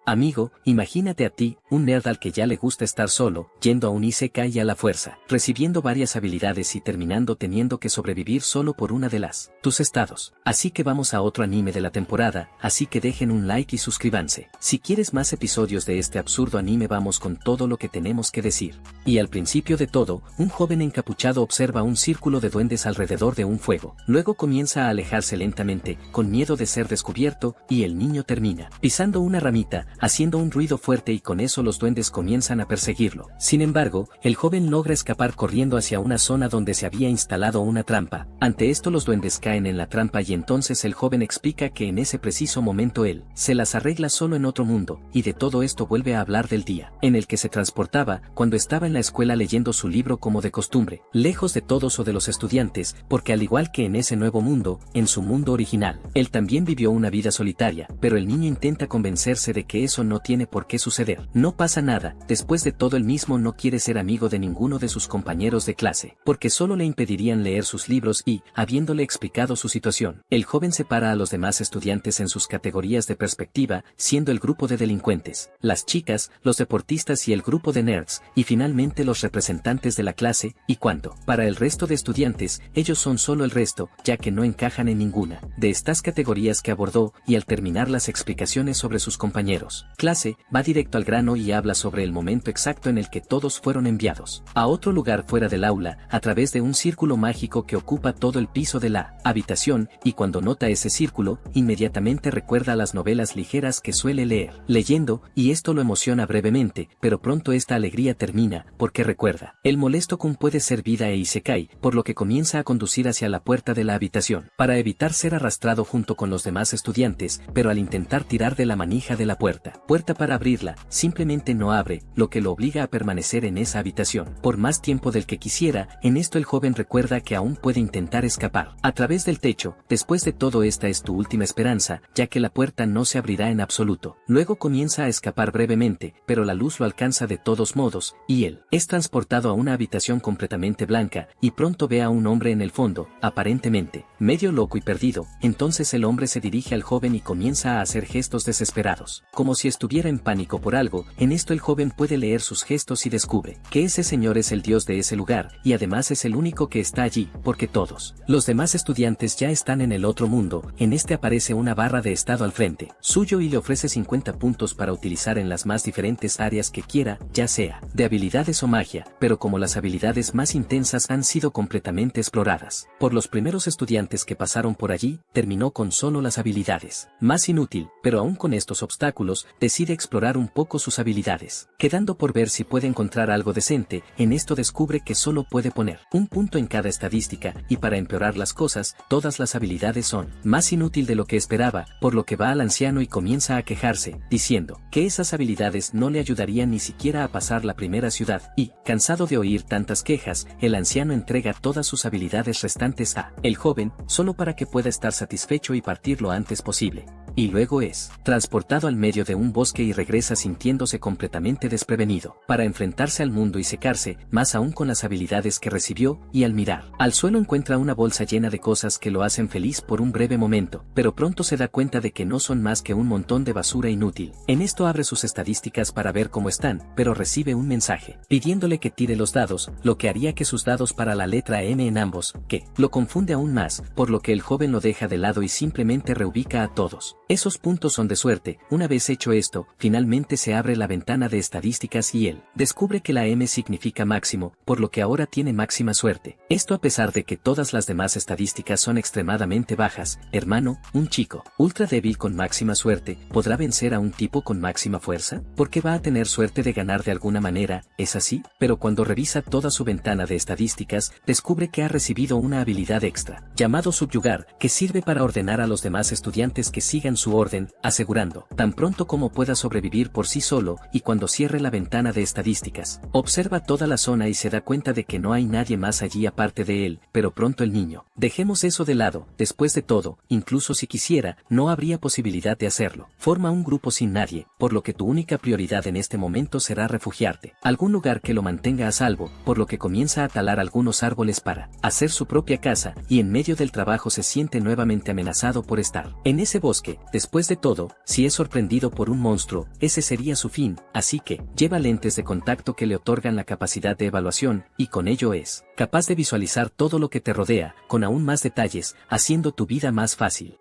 Amigo, imagínate a ti, un nerd al que ya le gusta estar solo, yendo a un isekai a la fuerza, recibiendo varias habilidades y terminando teniendo que sobrevivir solo por una de tus estados. Así que vamos a otro anime de la temporada, así que dejen un like y suscríbanse. Si quieres más episodios de este absurdo anime, vamos con todo lo que tenemos que decir. Y al principio de todo, un joven encapuchado observa un círculo de duendes alrededor de un fuego. Luego comienza a alejarse lentamente, con miedo de ser descubierto, y el niño termina pisando una ramita, haciendo un ruido fuerte, y con eso los duendes comienzan a perseguirlo. Sin embargo, el joven logra escapar corriendo hacia una zona donde se había instalado una trampa. Ante esto los duendes caen en la trampa y entonces el joven explica que en ese preciso momento él se las arregla solo en otro mundo, y de todo esto vuelve a hablar del día en el que se transportaba cuando estaba en la escuela leyendo su libro como de costumbre, lejos de todos o de los estudiantes, porque al igual que en ese nuevo mundo, en su mundo original, él también vivió una vida solitaria, pero el niño intenta convencerse de que eso no tiene por qué suceder. No pasa nada, después de todo él mismo no quiere ser amigo de ninguno de sus compañeros de clase, porque solo le impedirían leer sus libros y, habiéndole explicado su situación, el joven separa a los demás estudiantes en sus categorías de perspectiva, siendo el grupo de delincuentes, las chicas, los deportistas y el grupo de nerds, y finalmente los representantes de la clase, y cuanto para el resto de estudiantes, ellos son solo el resto, ya que no encajan en ninguna de estas categorías que abordó, y al terminar las explicaciones sobre sus compañeros clase, va directo al grano y habla sobre el momento exacto en el que todos fueron enviados a otro lugar fuera del aula, a través de un círculo mágico que ocupa todo el piso de la habitación, y cuando nota ese círculo, inmediatamente recuerda las novelas ligeras que suele leer, leyendo, y esto lo emociona brevemente, pero pronto esta alegría termina, porque recuerda, el molesto Kun puede ser vida e isekai, por lo que comienza a conducir hacia la puerta de la habitación, para evitar ser arrastrado junto con los demás estudiantes, pero al intentar tirar de la manija de la puerta para abrirla, simplemente no abre, lo que lo obliga a permanecer en esa habitación por más tiempo del que quisiera. En esto el joven recuerda que aún puede intentar escapar a través del techo. Después de todo, esta es tu última esperanza, ya que la puerta no se abrirá en absoluto. Luego comienza a escapar brevemente, pero la luz lo alcanza de todos modos, y él es transportado a una habitación completamente blanca, y pronto ve a un hombre en el fondo, aparentemente medio loco y perdido. Entonces el hombre se dirige al joven y comienza a hacer gestos desesperados, como si estuviera en pánico por algo. En esto el joven puede leer sus gestos y descubre que ese señor es el dios de ese lugar, y además es el único que está allí, porque todos los demás estudiantes ya están en el otro mundo. En este aparece una barra de estado al frente suyo y le ofrece 50 puntos para utilizar en las más diferentes áreas que quiera, ya sea de habilidades o magia, pero como las habilidades más intensas han sido completamente exploradas por los primeros estudiantes que pasaron por allí, terminó con solo las habilidades más inútil, pero aún con estos obstáculos, decide explorar un poco sus habilidades, quedando por ver si puede encontrar algo decente. En esto descubre que solo puede poner un punto en cada estadística, y para empeorar las cosas, todas las habilidades son más inútil de lo que esperaba, por lo que va al anciano y comienza a quejarse, diciendo que esas habilidades no le ayudarían ni siquiera a pasar la primera ciudad, y, cansado de oír tantas quejas, el anciano entrega todas sus habilidades restantes a el joven, solo para que pueda estar satisfecho y partir lo antes posible. Y luego es transportado al medio de un bosque y regresa sintiéndose completamente desprevenido, para enfrentarse al mundo y secarse, más aún con las habilidades que recibió, y al mirar al suelo encuentra una bolsa llena de cosas que lo hacen feliz por un breve momento, pero pronto se da cuenta de que no son más que un montón de basura inútil. En esto abre sus estadísticas para ver cómo están, pero recibe un mensaje pidiéndole que tire los dados, lo que haría que sus dados para la letra M en ambos, que lo confunde aún más, por lo que el joven lo deja de lado y simplemente reubica a todos. Esos puntos son de suerte. Una vez hecho esto, finalmente se abre la ventana de estadísticas y él descubre que la M significa máximo, por lo que ahora tiene máxima suerte. Esto a pesar de que todas las demás estadísticas son extremadamente bajas. Hermano, un chico ultra débil con máxima suerte, ¿podrá vencer a un tipo con máxima fuerza? Porque va a tener suerte de ganar de alguna manera, ¿es así? Pero cuando revisa toda su ventana de estadísticas, descubre que ha recibido una habilidad extra, llamado subyugar, que sirve para ordenar a los demás estudiantes que sigan su orden, asegurando tan pronto como pueda sobrevivir por sí solo. Y cuando cierre la ventana de estadísticas, observa toda la zona y se da cuenta de que no hay nadie más allí aparte de él, pero pronto el niño. Dejemos eso de lado. Después de todo, incluso si quisiera, no habría posibilidad de hacerlo. Forma un grupo sin nadie, por lo que tu única prioridad en este momento será refugiarte algún lugar que lo mantenga a salvo, por lo que comienza a talar algunos árboles para hacer su propia casa, y en medio del trabajo se siente nuevamente amenazado por estar en ese bosque. Después de todo, si es sorprendido por por un monstruo, ese sería su fin, así que, lleva lentes de contacto que le otorgan la capacidad de evaluación, y con ello es capaz de visualizar todo lo que te rodea, con aún más detalles, haciendo tu vida más fácil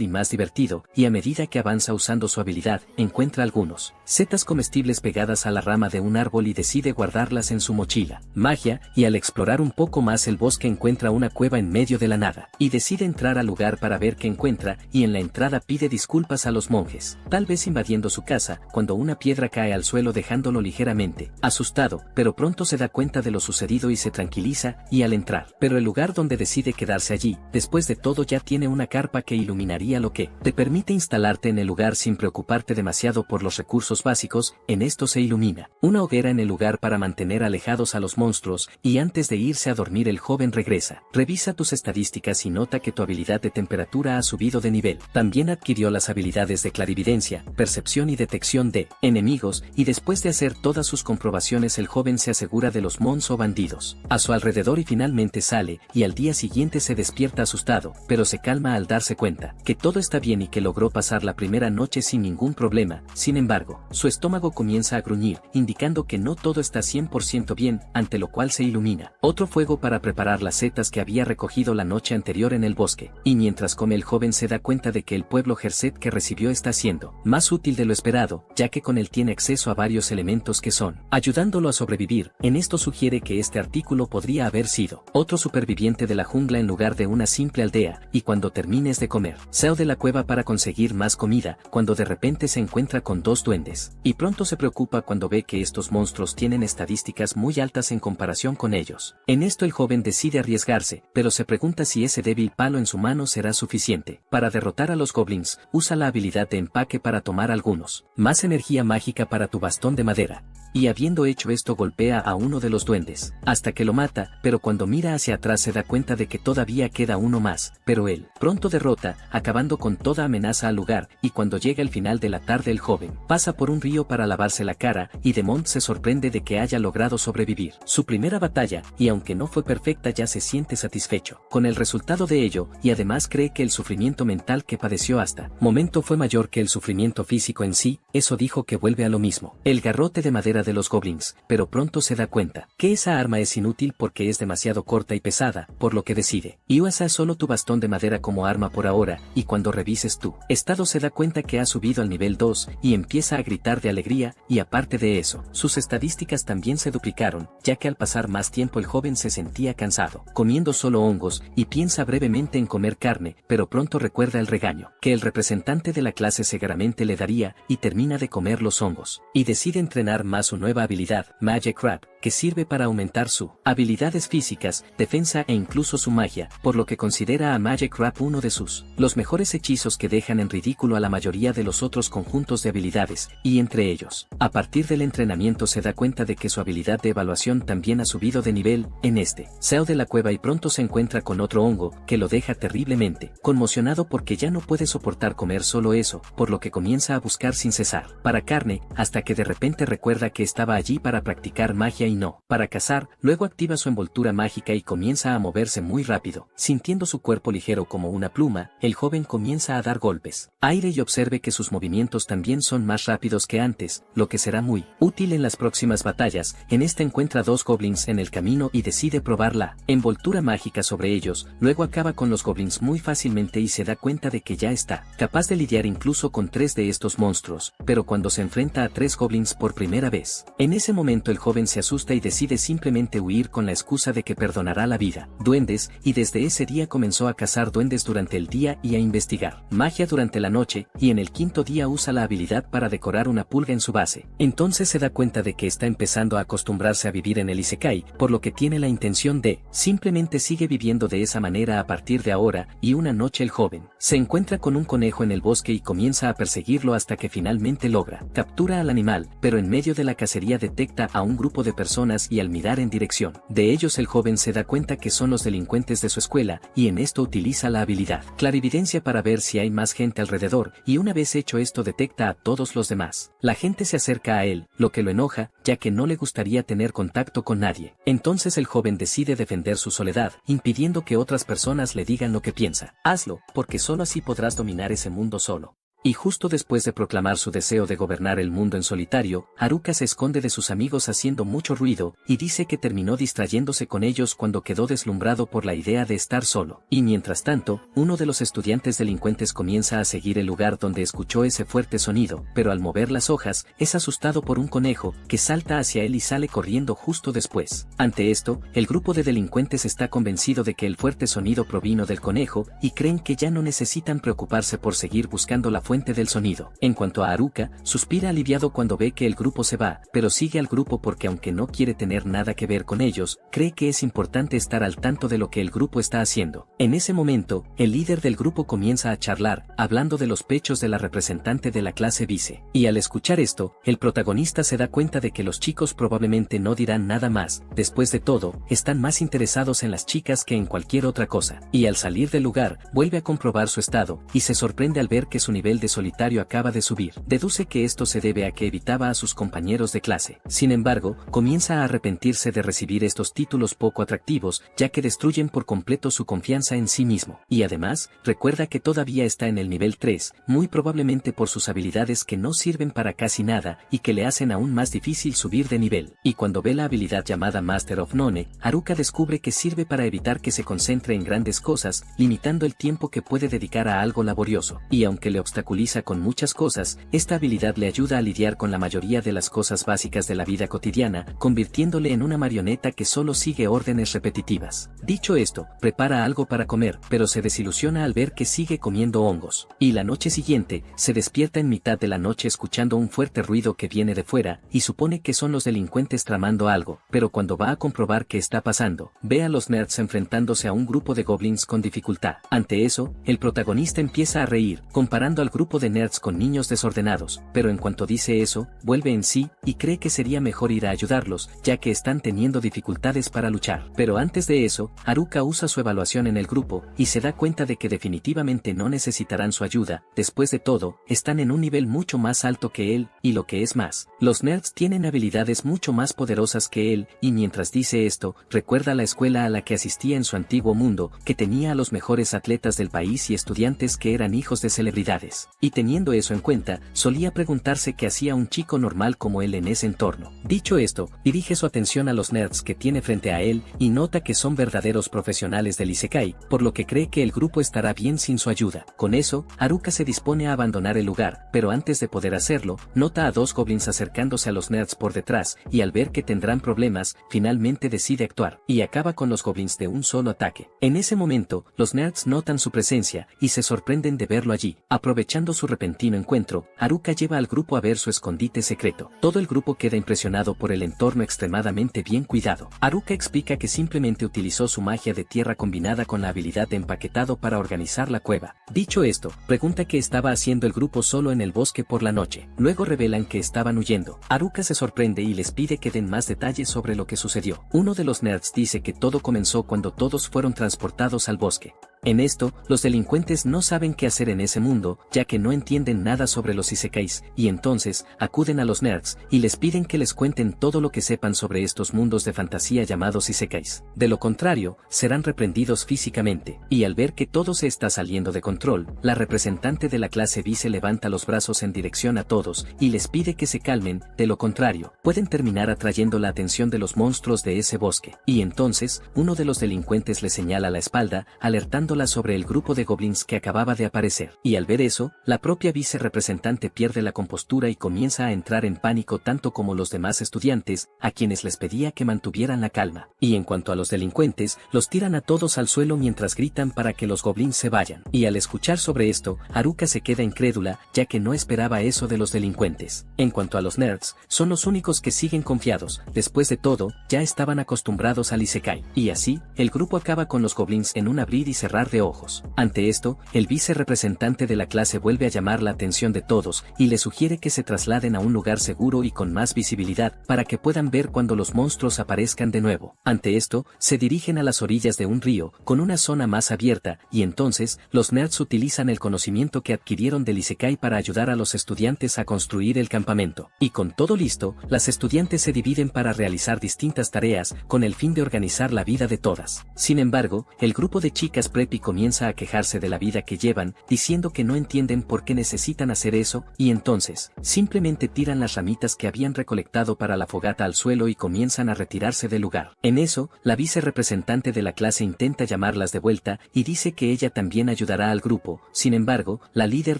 y más divertido, y a medida que avanza usando su habilidad, encuentra algunos setas comestibles pegadas a la rama de un árbol y decide guardarlas en su mochila. Magia, y al explorar un poco más el bosque encuentra una cueva en medio de la nada, y decide entrar al lugar para ver qué encuentra, y en la entrada pide disculpas a los monjes, tal vez invadiendo su casa, cuando una piedra cae al suelo dejándolo ligeramente asustado, pero pronto se da cuenta de lo sucedido y se tranquiliza, y al entrar, pero el lugar donde decide quedarse allí, después de todo ya tiene una carpa que iluminaría lo que te permite instalarte en el lugar sin preocuparte demasiado por los recursos básicos. En esto se ilumina una hoguera en el lugar para mantener alejados a los monstruos, y antes de irse a dormir el joven regresa, revisa tus estadísticas y nota que tu habilidad de temperatura ha subido de nivel. También adquirió las habilidades de clarividencia, percepción y detección de enemigos, y después de hacer todas sus comprobaciones el joven se asegura de los mons o bandidos a su alrededor y finalmente sale, y al día siguiente se despierta asustado, pero se calma al darse cuenta que todo está bien y que logró pasar la primera noche sin ningún problema. Sin embargo, su estómago comienza a gruñir, indicando que no todo está 100% bien, ante lo cual se ilumina otro fuego para preparar las setas que había recogido la noche anterior en el bosque, y mientras come el joven se da cuenta de que el pueblo Jerset que recibió está siendo más útil de lo esperado, ya que con él tiene acceso a varios elementos que son ayudándolo a sobrevivir. En esto sugiere que este artículo podría haber sido otro superviviente de la jungla en lugar de una simple aldea, y cuando termines de comer, sal de la cueva para conseguir más comida, cuando de repente se encuentra con dos duendes, y pronto se preocupa cuando ve que estos monstruos tienen estadísticas muy altas en comparación con ellos. En esto el joven decide arriesgarse, pero se pregunta si ese débil palo en su mano será suficiente. Para derrotar a los goblins, usa la habilidad de empaque para tomar algunos más energía mágica para tu bastón de madera. Y habiendo hecho esto golpea a uno de los duendes, hasta que lo mata, pero cuando mira hacia atrás se da cuenta de que todavía queda uno más, pero él pronto derrota, acabando con toda amenaza al lugar, y cuando llega el final de la tarde el joven pasa por un río para lavarse la cara, y Demont se sorprende de que haya logrado sobrevivir su primera batalla, y aunque no fue perfecta ya se siente satisfecho con el resultado de ello, y además cree que el sufrimiento mental que padeció hasta momento fue mayor que el sufrimiento físico en sí. Eso dijo que vuelve a lo mismo, el garrote de madera de los goblins, pero pronto se da cuenta que esa arma es inútil porque es demasiado corta y pesada, por lo que decide y usa solo tu bastón de madera como arma por ahora, y cuando revises tu estado se da cuenta que ha subido al nivel 2, y empieza a gritar de alegría, y aparte de eso, sus estadísticas también se duplicaron, ya que al pasar más tiempo el joven se sentía cansado, comiendo solo hongos, y piensa brevemente en comer carne, pero pronto recuerda el regaño que el representante de la clase seguramente le daría, y termina de comer los hongos, y decide entrenar más su nueva habilidad, Magic Crab, que sirve para aumentar su habilidades físicas, defensa e incluso su magia, por lo que considera a Magic Crab uno de los mejores hechizos que dejan en ridículo a la mayoría de los otros conjuntos de habilidades, y entre ellos, a partir del entrenamiento se da cuenta de que su habilidad de evaluación también ha subido de nivel. En este, sale de la cueva y pronto se encuentra con otro hongo, que lo deja terriblemente conmocionado porque ya no puede soportar comer solo eso, por lo que comienza a buscar sin cesar para carne, hasta que de repente recuerda que estaba allí para practicar magia y no para cazar. Luego activa su envoltura mágica y comienza a moverse muy rápido, sintiendo su cuerpo ligero como una pluma. El joven comienza a dar golpes aire y observe que sus movimientos también son más rápidos que antes, lo que será muy útil en las próximas batallas. En esta encuentra dos goblins en el camino y decide probar la envoltura mágica sobre ellos. Luego acaba con los goblins muy fácilmente y se da cuenta de que ya está capaz de lidiar incluso con 3 de estos monstruos, pero cuando se enfrenta a 3 goblins por primera vez, en ese momento el joven se asusta y decide simplemente huir con la excusa de que perdonará la vida duendes, y desde ese día comenzó a cazar duendes durante el día y a investigar magia durante la noche, y en el quinto día usa la habilidad para decorar una pulga en su base. Entonces se da cuenta de que está empezando a acostumbrarse a vivir en el Isekai, por lo que tiene la intención de simplemente sigue viviendo de esa manera a partir de ahora. Y una noche el joven se encuentra con un conejo en el bosque y comienza a perseguirlo hasta que finalmente logra captura al animal, pero en medio de la cacería detecta a un grupo de personas y al mirar en dirección de ellos el joven se da cuenta que son los delincuentes de su escuela, y en esto utiliza la habilidad clarividencia para ver si hay más gente alrededor, y una vez hecho esto detecta a todos los demás. La gente se acerca a él, lo que lo enoja, ya que no le gustaría tener contacto con nadie. Entonces el joven decide defender su soledad, impidiendo que otras personas le digan lo que piensa. Hazlo, porque solo así podrás dominar ese mundo solo. Y justo después de proclamar su deseo de gobernar el mundo en solitario, Haruka se esconde de sus amigos haciendo mucho ruido, y dice que terminó distrayéndose con ellos cuando quedó deslumbrado por la idea de estar solo. Y mientras tanto, uno de los estudiantes delincuentes comienza a seguir el lugar donde escuchó ese fuerte sonido, pero al mover las hojas, es asustado por un conejo, que salta hacia él y sale corriendo justo después. Ante esto, el grupo de delincuentes está convencido de que el fuerte sonido provino del conejo, y creen que ya no necesitan preocuparse por seguir buscando la fuente del sonido. En cuanto a Haruka, suspira aliviado cuando ve que el grupo se va, pero sigue al grupo porque aunque no quiere tener nada que ver con ellos, cree que es importante estar al tanto de lo que el grupo está haciendo. En ese momento, el líder del grupo comienza a charlar, hablando de los pechos de la representante de la clase vice. Y al escuchar esto, el protagonista se da cuenta de que los chicos probablemente no dirán nada más. Después de todo, están más interesados en las chicas que en cualquier otra cosa. Y al salir del lugar, vuelve a comprobar su estado, y se sorprende al ver que su nivel de solitario acaba de subir. Deduce que esto se debe a que evitaba a sus compañeros de clase. Sin embargo, comienza a arrepentirse de recibir estos títulos poco atractivos, ya que destruyen por completo su confianza en sí mismo. Y además, recuerda que todavía está en el nivel 3, muy probablemente por sus habilidades que no sirven para casi nada, y que le hacen aún más difícil subir de nivel. Y cuando ve la habilidad llamada Master of None, Haruka descubre que sirve para evitar que se concentre en grandes cosas, limitando el tiempo que puede dedicar a algo laborioso. Y aunque le obstaculiza con muchas cosas, esta habilidad le ayuda a lidiar con la mayoría de las cosas básicas de la vida cotidiana, convirtiéndole en una marioneta que solo sigue órdenes repetitivas. Dicho esto, prepara algo para comer, pero se desilusiona al ver que sigue comiendo hongos. Y la noche siguiente, se despierta en mitad de la noche escuchando un fuerte ruido que viene de fuera, y supone que son los delincuentes tramando algo, pero cuando va a comprobar qué está pasando, ve a los nerds enfrentándose a un grupo de goblins con dificultad. Ante eso, el protagonista empieza a reír, comparando al grupo de nerds con niños desordenados, pero en cuanto dice eso, vuelve en sí, y cree que sería mejor ir a ayudarlos, ya que están teniendo dificultades para luchar. Pero antes de eso, Haruka usa su evaluación en el grupo, y se da cuenta de que definitivamente no necesitarán su ayuda. Después de todo, están en un nivel mucho más alto que él, y lo que es más, los nerds tienen habilidades mucho más poderosas que él, y mientras dice esto, recuerda la escuela a la que asistía en su antiguo mundo, que tenía a los mejores atletas del país y estudiantes que eran hijos de celebridades. Y teniendo eso en cuenta, solía preguntarse qué hacía un chico normal como él en ese entorno. Dicho esto, dirige su atención a los nerds que tiene frente a él, y nota que son verdaderos profesionales del Isekai, por lo que cree que el grupo estará bien sin su ayuda. Con eso, Haruka se dispone a abandonar el lugar, pero antes de poder hacerlo, nota a dos goblins acercándose a los nerds por detrás, y al ver que tendrán problemas, finalmente decide actuar, y acaba con los goblins de un solo ataque. En ese momento, los nerds notan su presencia, y se sorprenden de verlo allí. Aprovechando su repentino encuentro, Haruka lleva al grupo a ver su escondite secreto. Todo el grupo queda impresionado por el entorno extremadamente bien cuidado. Haruka explica que simplemente utilizó su magia de tierra combinada con la habilidad de empaquetado para organizar la cueva. Dicho esto, pregunta qué estaba haciendo el grupo solo en el bosque por la noche. Luego revelan que estaban huyendo. Haruka se sorprende y les pide que den más detalles sobre lo que sucedió. Uno de los nerds dice que todo comenzó cuando todos fueron transportados al bosque. En esto, los delincuentes no saben qué hacer en ese mundo, ya que no entienden nada sobre los isekais, y entonces, acuden a los nerds, y les piden que les cuenten todo lo que sepan sobre estos mundos de fantasía llamados isekais. De lo contrario, serán reprendidos físicamente, y al ver que todo se está saliendo de control, la representante de la clase vice levanta los brazos en dirección a todos, y les pide que se calmen, de lo contrario, pueden terminar atrayendo la atención de los monstruos de ese bosque. Y entonces, uno de los delincuentes le señala la espalda, alertando sobre el grupo de goblins que acababa de aparecer. Y al ver eso, la propia vicerepresentante pierde la compostura y comienza a entrar en pánico tanto como los demás estudiantes, a quienes les pedía que mantuvieran la calma. Y en cuanto a los delincuentes, los tiran a todos al suelo mientras gritan para que los goblins se vayan. Y al escuchar sobre esto, Haruka se queda incrédula, ya que no esperaba eso de los delincuentes. En cuanto a los nerds, son los únicos que siguen confiados. Después de todo, ya estaban acostumbrados al isekai. Y así, el grupo acaba con los goblins en un abrir y cerrar de ojos. Ante esto, el vicerepresentante de la clase vuelve a llamar la atención de todos, y le sugiere que se trasladen a un lugar seguro y con más visibilidad, para que puedan ver cuando los monstruos aparezcan de nuevo. Ante esto, se dirigen a las orillas de un río, con una zona más abierta, y entonces, los nerds utilizan el conocimiento que adquirieron del isekai para ayudar a los estudiantes a construir el campamento. Y con todo listo, las estudiantes se dividen para realizar distintas tareas, con el fin de organizar la vida de todas. Sin embargo, el grupo de chicas preppy Preppy comienza a quejarse de la vida que llevan, diciendo que no entienden por qué necesitan hacer eso, y entonces, simplemente tiran las ramitas que habían recolectado para la fogata al suelo y comienzan a retirarse del lugar. En eso, la vicerepresentante de la clase intenta llamarlas de vuelta y dice que ella también ayudará al grupo. Sin embargo, la líder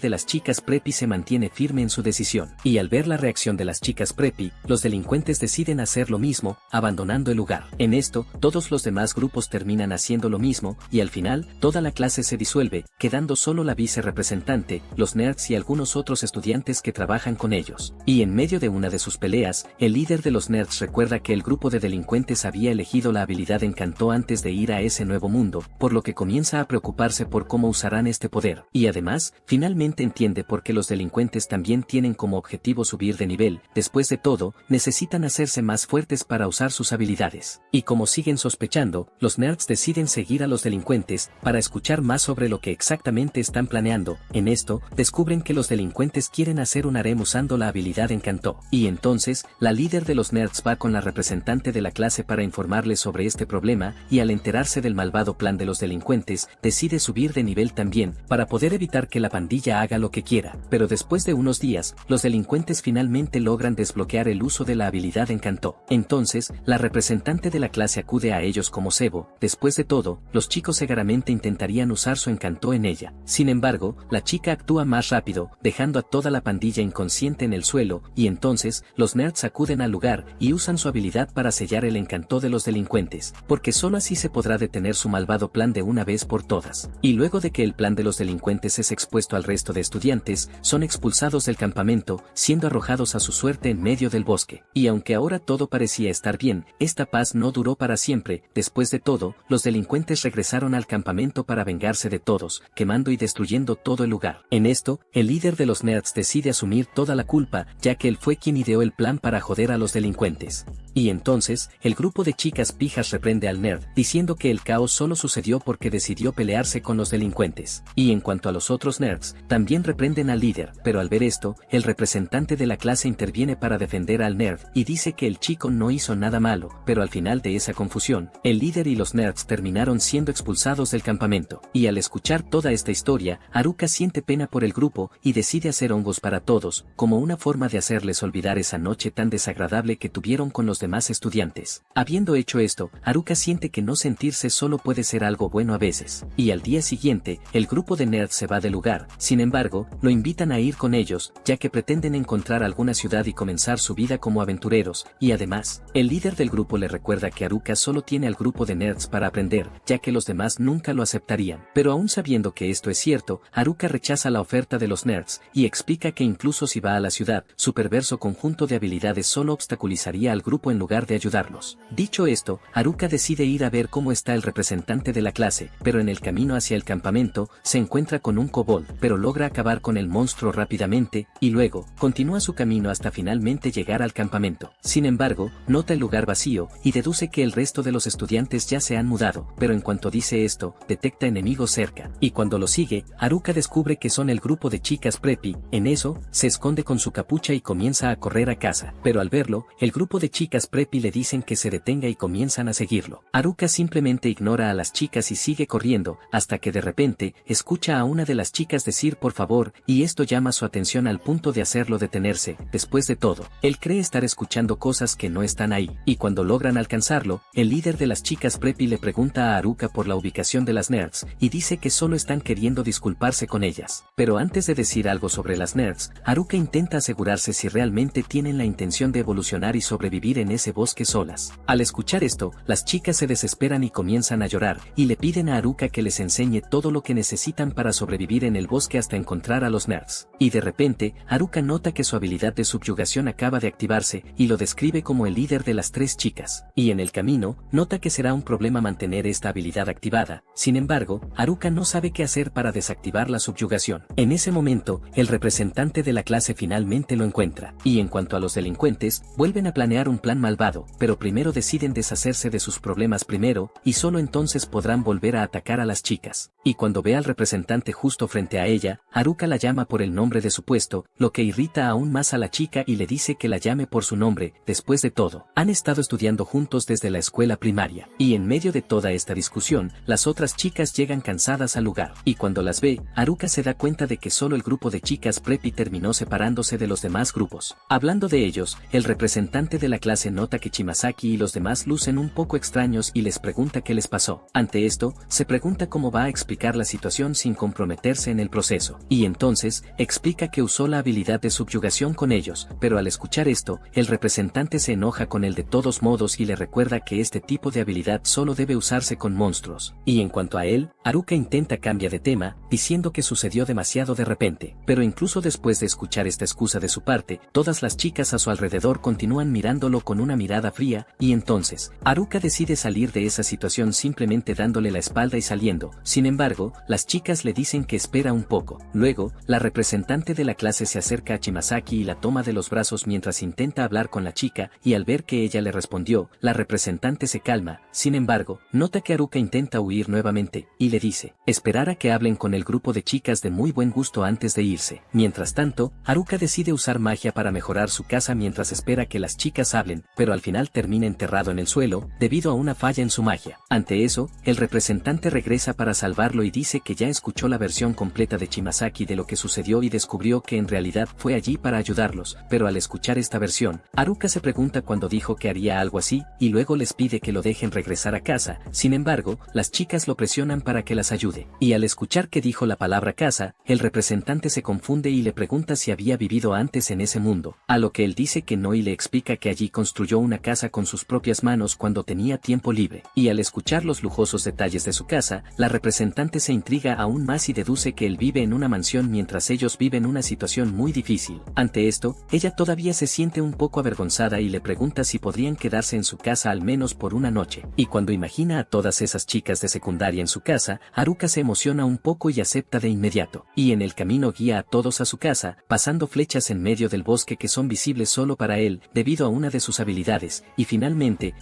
de las chicas Preppy se mantiene firme en su decisión, y al ver la reacción de las chicas Preppy, los delincuentes deciden hacer lo mismo, abandonando el lugar. En esto, todos los demás grupos terminan haciendo lo mismo, y al final, toda la clase se disuelve, quedando solo la vicerepresentante, los nerds y algunos otros estudiantes que trabajan con ellos. Y en medio de una de sus peleas, el líder de los nerds recuerda que el grupo de delincuentes había elegido la habilidad Encantó antes de ir a ese nuevo mundo, por lo que comienza a preocuparse por cómo usarán este poder. Y además, finalmente entiende por qué los delincuentes también tienen como objetivo subir de nivel. Después de todo, necesitan hacerse más fuertes para usar sus habilidades. Y como siguen sospechando, los nerds deciden seguir a los delincuentes para escuchar más sobre lo que exactamente están planeando. En esto, descubren que los delincuentes quieren hacer un harem usando la habilidad Encantó. Y entonces, la líder de los nerds va con la representante de la clase para informarles sobre este problema, y al enterarse del malvado plan de los delincuentes, decide subir de nivel también, para poder evitar que la pandilla haga lo que quiera. Pero después de unos días, los delincuentes finalmente logran desbloquear el uso de la habilidad Encantó. Entonces, la representante de la clase acude a ellos como cebo. Después de todo, los chicos cegaramente intentarían usar su Encantó en ella. Sin embargo, la chica actúa más rápido, dejando a toda la pandilla inconsciente en el suelo, y entonces, los nerds acuden al lugar y usan su habilidad para sellar el Encantó de los delincuentes, porque solo así se podrá detener su malvado plan de una vez por todas. Y luego de que el plan de los delincuentes es expuesto al resto de estudiantes, son expulsados del campamento, siendo arrojados a su suerte en medio del bosque. Y aunque ahora todo parecía estar bien, esta paz no duró para siempre. Después de todo, los delincuentes regresaron al campamento para vengarse de todos, quemando y destruyendo todo el lugar. En esto, el líder de los nerds decide asumir toda la culpa, ya que él fue quien ideó el plan para joder a los delincuentes. Y entonces, el grupo de chicas pijas reprende al nerd, diciendo que el caos solo sucedió porque decidió pelearse con los delincuentes. Y en cuanto a los otros nerds, también reprenden al líder, pero al ver esto, el representante de la clase interviene para defender al nerd, y dice que el chico no hizo nada malo, pero al final de esa confusión, el líder y los nerds terminaron siendo expulsados del campamento. Y al escuchar toda esta historia, Haruka siente pena por el grupo, y decide hacer hongos para todos, como una forma de hacerles olvidar esa noche tan desagradable que tuvieron con los demás estudiantes. Habiendo hecho esto, Haruka siente que no sentirse solo puede ser algo bueno a veces. Y al día siguiente, el grupo de nerds se va del lugar. Sin embargo, lo invitan a ir con ellos, ya que pretenden encontrar alguna ciudad y comenzar su vida como aventureros. Y además, el líder del grupo le recuerda que Haruka solo tiene al grupo de nerds para aprender, ya que los demás nunca lo aceptarían. Pero aún sabiendo que esto es cierto, Haruka rechaza la oferta de los nerds, y explica que incluso si va a la ciudad, su perverso conjunto de habilidades solo obstaculizaría al grupo en lugar de ayudarlos. Dicho esto, Haruka decide ir a ver cómo está el representante de la clase, pero en el camino hacia el campamento, se encuentra con un kobold, pero logra acabar con el monstruo rápidamente, y luego, continúa su camino hasta finalmente llegar al campamento. Sin embargo, nota el lugar vacío, y deduce que el resto de los estudiantes ya se han mudado, pero en cuanto dice esto, detecta enemigos cerca, y cuando lo sigue, Haruka descubre que son el grupo de chicas Preppy. En eso, se esconde con su capucha y comienza a correr a casa, pero al verlo, el grupo de chicas Preppy le dicen que se detenga y comienzan a seguirlo. Haruka simplemente ignora a las chicas y sigue corriendo, hasta que de repente, escucha a una de las chicas decir por favor, y esto llama su atención al punto de hacerlo detenerse. Después de todo, él cree estar escuchando cosas que no están ahí, y cuando logran alcanzarlo, el líder de las chicas Preppy le pregunta a Haruka por la ubicación de las nerds, y dice que solo están queriendo disculparse con ellas. Pero antes de decir algo sobre las nerds, Haruka intenta asegurarse si realmente tienen la intención de evolucionar y sobrevivir en ese bosque solas. Al escuchar esto, las chicas se desesperan y comienzan a llorar, y le piden a Haruka que les enseñe todo lo que necesitan para sobrevivir en el bosque hasta encontrar a los nerds. Y de repente, Haruka nota que su habilidad de subyugación acaba de activarse, y lo describe como el líder de las tres chicas. Y en el camino, nota que será un problema mantener esta habilidad activada. Sin embargo, Haruka no sabe qué hacer para desactivar la subyugación. En ese momento, el representante de la clase finalmente lo encuentra. Y en cuanto a los delincuentes, vuelven a planear un plan malvado, pero primero deciden deshacerse de sus problemas primero, y solo entonces podrán volver a atacar a las chicas. Y cuando ve al representante justo frente a ella, Haruka la llama por el nombre de su puesto, lo que irrita aún más a la chica y le dice que la llame por su nombre. Después de todo, han estado estudiando juntos desde la escuela primaria, y en medio de toda esta discusión, las otras chicas llegan cansadas al lugar, y cuando las ve, Haruka se da cuenta de que solo el grupo de chicas preppy terminó separándose de los demás grupos. Hablando de ellos, el representante de la clase nota que Chimasaki y los demás lucen un poco extraños y les pregunta qué les pasó. Ante esto, se pregunta cómo va a explicar la situación sin comprometerse en el proceso, y entonces, explica que usó la habilidad de subyugación con ellos, pero al escuchar esto, el representante se enoja con él de todos modos y le recuerda que este tipo de habilidad solo debe usarse con monstruos. Y en cuanto a él, Haruka intenta cambiar de tema, diciendo que sucedió demasiado de repente, pero incluso después de escuchar esta excusa de su parte, todas las chicas a su alrededor continúan mirándolo con una mirada fría, y entonces, Haruka decide salir de esa situación simplemente dándole la espalda y saliendo. Sin embargo, las chicas le dicen que espera un poco. Luego, la representante de la clase se acerca a Chimasaki y la toma de los brazos mientras intenta hablar con la chica, y al ver que ella le respondió, la representante se calma. Sin embargo, nota que Haruka intenta huir nuevamente, y le dice, esperar a que hablen con el grupo de chicas de muy buen gusto antes de irse. Mientras tanto, Haruka decide usar magia para mejorar su casa mientras espera que las chicas hablen, pero al final termina enterrado en el suelo, debido a una falla en su magia. Ante eso, el representante regresa para salvarlo y dice que ya escuchó la versión completa de Chimasaki de lo que sucedió y descubrió que en realidad fue allí para ayudarlos, pero al escuchar esta versión, Haruka se pregunta cuándo dijo que haría algo así, y luego les pide que lo dejen regresar a casa. Sin embargo, las chicas lo presionan para que las ayude, y al escuchar que dijo la palabra casa, el representante se confunde y le pregunta si había vivido antes en ese mundo, a lo que él dice que no y le explica que allí construyó una casa con sus propias manos cuando tenía tiempo libre, y al escuchar los lujosos detalles de su casa, la representante se intriga aún más y deduce que él vive en una mansión mientras ellos viven una situación muy difícil. Ante esto, ella todavía se siente un poco avergonzada y le pregunta si podrían quedarse en su casa al menos por una noche, y cuando imagina a todas esas chicas de secundaria en su casa, Haruka se emociona un poco y acepta de inmediato, y en el camino guía a todos a su casa, pasando flechas en medio del bosque que son visibles solo para él, debido a una de sus habilidades, y finalmente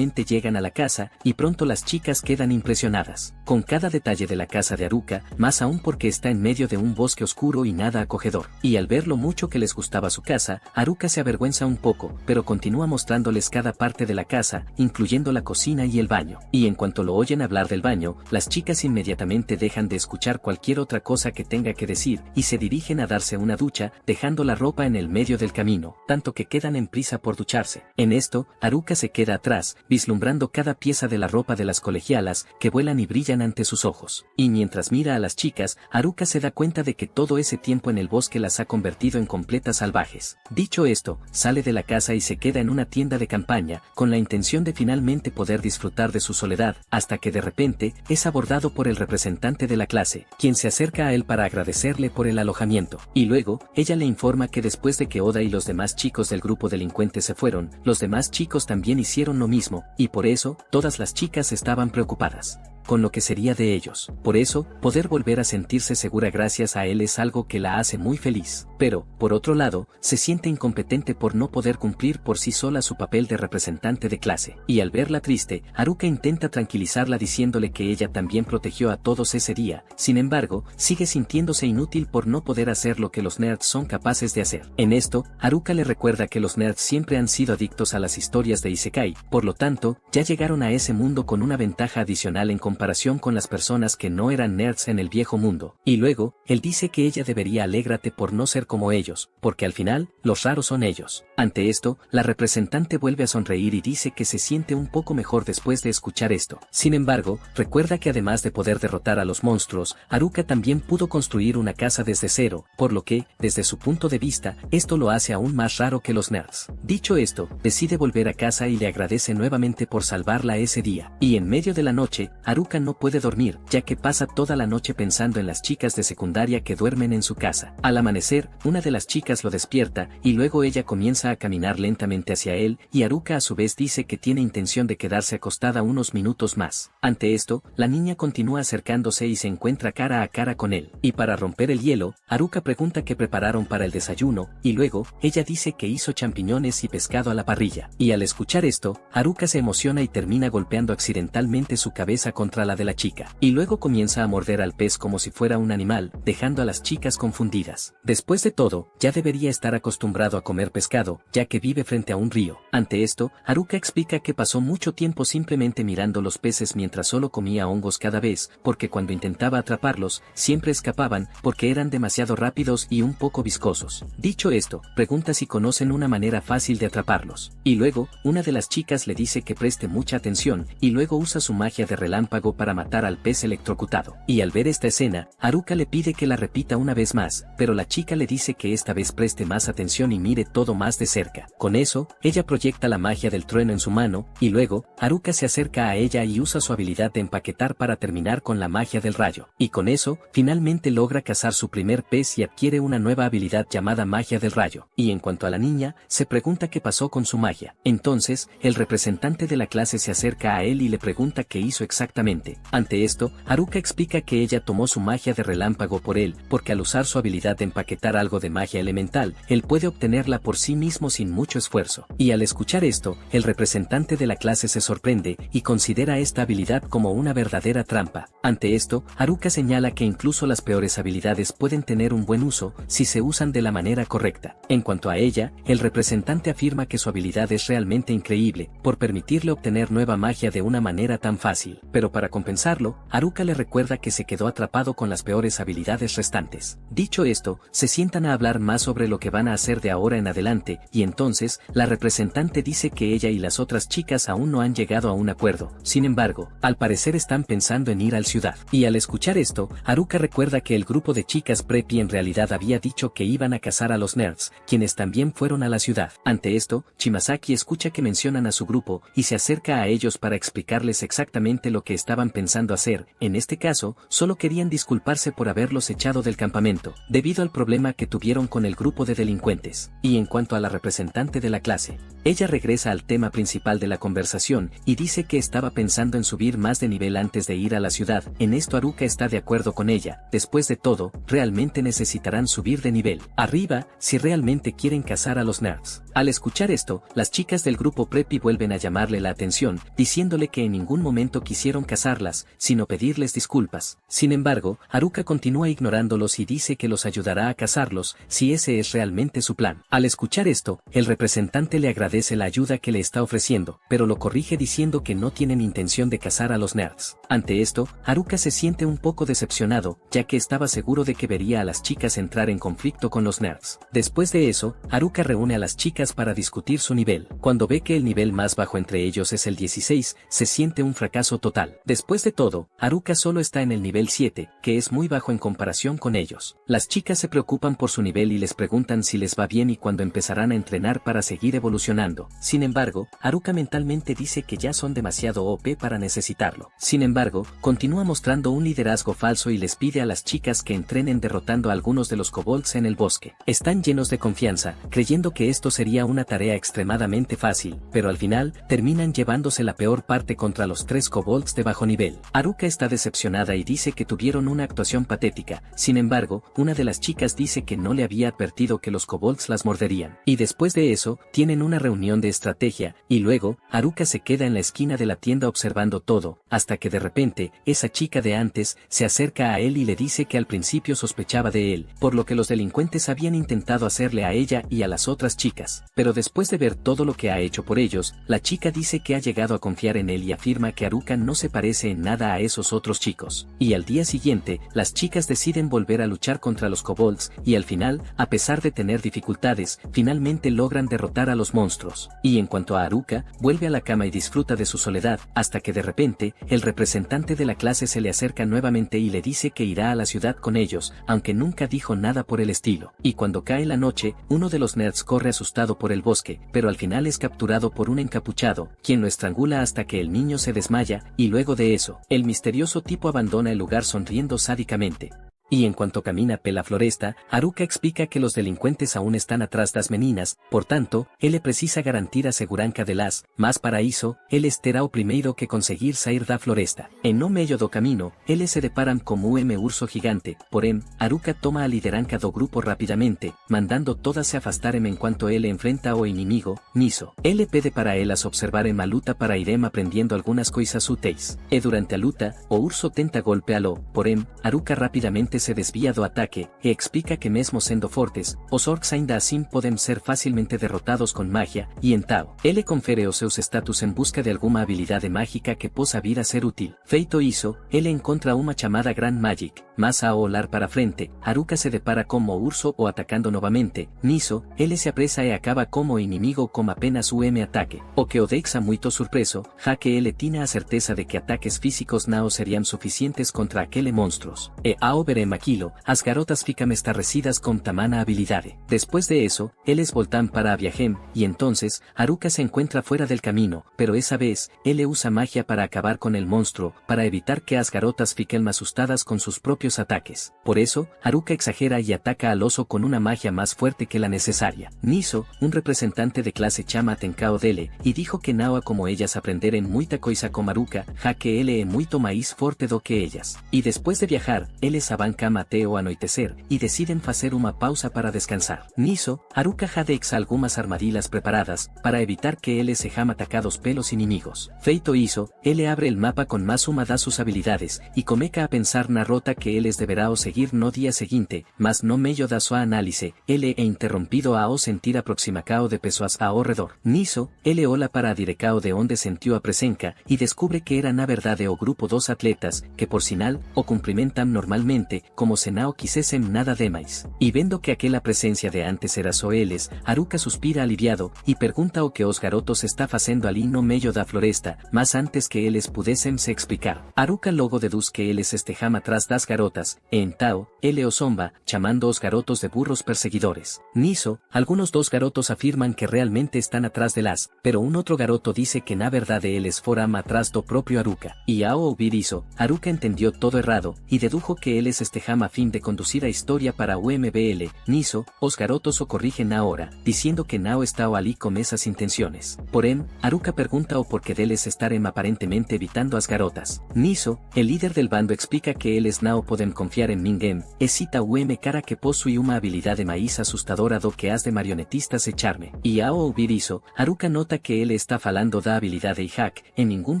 llegan a la casa, y pronto las chicas quedan impresionadas con cada detalle de la casa de Haruka, más aún porque está en medio de un bosque oscuro y nada acogedor, y al ver lo mucho que les gustaba su casa, Haruka se avergüenza un poco, pero continúa mostrándoles cada parte de la casa, incluyendo la cocina y el baño, y en cuanto lo oyen hablar del baño, las chicas inmediatamente dejan de escuchar cualquier otra cosa que tenga que decir, y se dirigen a darse una ducha, dejando la ropa en el medio del camino, tanto que quedan en prisa por ducharse. En esto, Haruka se queda atrás, vislumbrando cada pieza de la ropa de las colegialas, que vuelan y brillan ante sus ojos, y mientras mira a las chicas, Haruka se da cuenta de que todo ese tiempo en el bosque las ha convertido en completas salvajes. Dicho esto, sale de la casa y se queda en una tienda de campaña, con la intención de finalmente poder disfrutar de su soledad, hasta que de repente, es abordado por el representante de la clase, quien se acerca a él para agradecerle por el alojamiento, y luego, ella le informa que después de que Oda y los demás chicos del grupo delincuente se fueron, los demás chicos también hicieron lo mismo, y por eso, todas las chicas estaban preocupadas con lo que sería de ellos. Por eso, poder volver a sentirse segura gracias a él es algo que la hace muy feliz. Pero, por otro lado, se siente incompetente por no poder cumplir por sí sola su papel de representante de clase. Y al verla triste, Haruka intenta tranquilizarla diciéndole que ella también protegió a todos ese día. Sin embargo, sigue sintiéndose inútil por no poder hacer lo que los nerds son capaces de hacer. En esto, Haruka le recuerda que los nerds siempre han sido adictos a las historias de Isekai, por lo tanto, ya llegaron a ese mundo con una ventaja adicional en comparación con las personas que no eran nerds en el viejo mundo. Y luego, él dice que ella debería alégrate por no ser como ellos, porque al final, los raros son ellos. Ante esto, la representante vuelve a sonreír y dice que se siente un poco mejor después de escuchar esto. Sin embargo, recuerda que además de poder derrotar a los monstruos, Haruka también pudo construir una casa desde cero, por lo que, desde su punto de vista, esto lo hace aún más raro que los nerds. Dicho esto, decide volver a casa y le agradece nuevamente por salvarla ese día. Y en medio de la noche, Haruka Haruka no puede dormir, ya que pasa toda la noche pensando en las chicas de secundaria que duermen en su casa. Al amanecer, una de las chicas lo despierta, y luego ella comienza a caminar lentamente hacia él, y Haruka a su vez dice que tiene intención de quedarse acostada unos minutos más. Ante esto, la niña continúa acercándose y se encuentra cara a cara con él. Y para romper el hielo, Haruka pregunta qué prepararon para el desayuno, y luego, ella dice que hizo champiñones y pescado a la parrilla. Y al escuchar esto, Haruka se emociona y termina golpeando accidentalmente su cabeza contra la de la chica. Y luego comienza a morder al pez como si fuera un animal, dejando a las chicas confundidas. Después de todo, ya debería estar acostumbrado a comer pescado, ya que vive frente a un río. Ante esto, Haruka explica que pasó mucho tiempo simplemente mirando los peces mientras solo comía hongos cada vez, porque cuando intentaba atraparlos, siempre escapaban, porque eran demasiado rápidos y un poco viscosos. Dicho esto, pregunta si conocen una manera fácil de atraparlos. Y luego, una de las chicas le dice que preste mucha atención, y luego usa su magia de relámpago para matar al pez electrocutado. Y al ver esta escena, Haruka le pide que la repita una vez más, pero la chica le dice que esta vez preste más atención y mire todo más de cerca. Con eso, ella proyecta la magia del trueno en su mano, y luego, Haruka se acerca a ella y usa su habilidad de empaquetar para terminar con la magia del rayo. Y con eso, finalmente logra cazar su primer pez y adquiere una nueva habilidad llamada magia del rayo. Y en cuanto a la niña, se pregunta qué pasó con su magia. Entonces, el representante de la clase se acerca a él y le pregunta qué hizo exactamente. Ante esto, Haruka explica que ella tomó su magia de relámpago por él, porque al usar su habilidad de empaquetar algo de magia elemental, él puede obtenerla por sí mismo sin mucho esfuerzo. Y al escuchar esto, el representante de la clase se sorprende y considera esta habilidad como una verdadera trampa. Ante esto, Haruka señala que incluso las peores habilidades pueden tener un buen uso si se usan de la manera correcta. En cuanto a ella, el representante afirma que su habilidad es realmente increíble, por permitirle obtener nueva magia de una manera tan fácil. Pero para compensarlo, Haruka le recuerda que se quedó atrapado con las peores habilidades restantes. Dicho esto, se sientan a hablar más sobre lo que van a hacer de ahora en adelante, y entonces, la representante dice que ella y las otras chicas aún no han llegado a un acuerdo. Sin embargo, al parecer están pensando en ir a la ciudad. Y al escuchar esto, Haruka recuerda que el grupo de chicas preppy en realidad había dicho que iban a cazar a los nerds, quienes también fueron a la ciudad. Ante esto, Chimasaki escucha que mencionan a su grupo y se acerca a ellos para explicarles exactamente lo que estaban pensando hacer. En este caso, solo querían disculparse por haberlos echado del campamento, debido al problema que tuvieron con el grupo de delincuentes. Y en cuanto a la representante de la clase, ella regresa al tema principal de la conversación y dice que estaba pensando en subir más de nivel antes de ir a la ciudad. En esto Haruka está de acuerdo con ella. Después de todo, realmente necesitarán subir de nivel arriba si realmente quieren cazar a los nerds. Al escuchar esto, las chicas del grupo preppy vuelven a llamarle la atención, diciéndole que en ningún momento quisieron cazarlas, sino pedirles disculpas. Sin embargo, Haruka continúa ignorándolos y dice que los ayudará a cazarlos, si ese es realmente su plan. Al escuchar esto, el representante le agradece la ayuda que le está ofreciendo, pero lo corrige diciendo que no tienen intención de cazar a los nerds. Ante esto, Haruka se siente un poco decepcionado, ya que estaba seguro de que vería a las chicas entrar en conflicto con los nerds. Después de eso, Haruka reúne a las chicas para discutir su nivel. Cuando ve que el nivel más bajo entre ellos es el 16, se siente un fracaso total. Después de todo, Haruka solo está en el nivel 7, que es muy bajo en comparación con ellos. Las chicas se preocupan por su nivel y les preguntan si les va bien y cuándo empezarán a entrenar para seguir evolucionando. Sin embargo, Haruka mentalmente dice que ya son demasiado OP para necesitarlo. Sin embargo, continúa mostrando un liderazgo falso y les pide a las chicas que entrenen derrotando a algunos de los kobolds en el bosque. Están llenos de confianza, creyendo que esto sería una tarea extremadamente fácil, pero al final, terminan llevándose la peor parte contra los 3 kobolds de bajo nivel. Haruka está decepcionada y dice que tuvieron una actuación patética. Sin embargo, una de las chicas dice que no le había advertido que los kobolds las morderían. Y después de eso, tienen una reunión de estrategia, y luego, Haruka se queda en la esquina de la tienda observando todo, hasta que de repente, esa chica de antes, se acerca a él y le dice que al principio sospechaba de él, por lo que los delincuentes habían intentado hacerle a ella y a las otras chicas. Pero después de ver todo lo que ha hecho por ellos, la chica dice que ha llegado a confiar en él y afirma que Haruka no se parece en nada a esos otros chicos. Y al día siguiente, las chicas deciden volver a luchar contra los kobolds, y al final, a pesar de tener dificultades, finalmente logran derrotar a los monstruos. Y en cuanto a Haruka, vuelve a la cama y disfruta de su soledad, hasta que de repente, el representante de la clase se le acerca nuevamente y le dice que irá a la ciudad con ellos, aunque nunca dijo nada por el estilo. Y cuando cae la noche, uno de los nerds corre asustado por el bosque, pero al final es capturado por un encapuchado, quien lo estrangula hasta que el niño se desmaya, y luego Luego de eso, el misterioso tipo abandona el lugar sonriendo sádicamente. Y en cuanto camina pela floresta, Haruka explica que los delincuentes aún están atrás das meninas, por tanto, ele precisa garantir a segurança de las, mas para isso, ele terá o primeiro que conseguir sair da floresta. En no meio do caminho, ele se deparan com urso gigante, porém, Haruka toma a liderança do grupo rapidamente, mandando todas se afastarem enquanto ele enfrenta ao inimigo, Niso. Ele pede para elas observarem a luta para irem aprendendo algunas coisas úteis. E durante a luta, o urso tenta golpeá-lo, porém, Haruka rapidamente se desvía do ataque, e explica que mesmo sendo fortes, os orcs ainda assim podem ser facilmente derrotados con magia, e então, ele confere os seus status en busca de alguma habilidade mágica que possa vir a ser útil. Feito isso, ele encontra uma chamada Grand Magic, mas ao olhar para frente, Haruka se depara como urso o atacando novamente. Nisso, ele se apressa e acaba como inimigo com apenas ataque, o que o deixa muito surpreso, já que ele tinha a certeza de que ataques físicos não seriam suficientes contra aquele monstruos. E ao ver aquilo, as garotas ficam estarrecidas com tamana habilidade. Después de eso, eles voltan para a viajem, y entonces, Haruka se encuentra fuera del camino, pero esa vez, ele usa magia para acabar con el monstruo, para evitar que as garotas fiquen asustadas con sus propios ataques. Por eso, Haruka exagera y ataca al oso con una magia más fuerte que la necesaria. Niso, un representante de clase chama atencao dele, y dijo que nao como ellas aprenderen muita coisa con Haruka, já que ele é muito mais forte do que ellas. Y después de viajar, eles avancan até o anoitecer, y deciden fazer uma pausa para descansar. Niso, Haruka já deixa algumas armadilhas preparadas, para evitar que eles sejam atacados pelos inimigos. Feito isso, ele abre el mapa con más uma das sus habilidades, y começa a pensar na rota que eles deverá o seguir no día seguinte, mas no meio da sua análise, ele é interrompido ao sentir aproximacao de pessoas ao redor. Niso, ele olha para a direcao de onde sentiu a presença, y descubre que era na verdade o grupo dos atletas, que por sinal, o cumprimentan normalmente, como se não quisessem nada demais. E vendo que aquela presencia de antes era só eles, Haruka suspira aliviado, e pergunta o que os garotos está facendo ali no meio da floresta, mas antes que eles pudessem se explicar. Haruka logo deduz que eles estejam atrás das garotas, e então, ele os zomba, chamando os garotos de burros perseguidores. Niso, algunos dos garotos afirman que realmente están atrás de las, pero un outro garoto dice que na verdade eles foram atrás do propio Haruka. E ao ouvir isso, Haruka entendió todo errado, y dedujo que eles estejam a fin de conducir a historia para UMBL. Niso, os garotos o corrigen ahora, diciendo que Nao está ali con esas intenciones. Porém, Haruka pergunta o porquê deles estarem aparentemente evitando as garotas. Niso, el líder del bando explica que eles não podem confiar en ninguém, e cita cara que possui uma habilidade mais assustadora do que as de marionetistas e charme. E ao ouvir isso, Haruka nota que ele está falando da habilidade hack, en ningún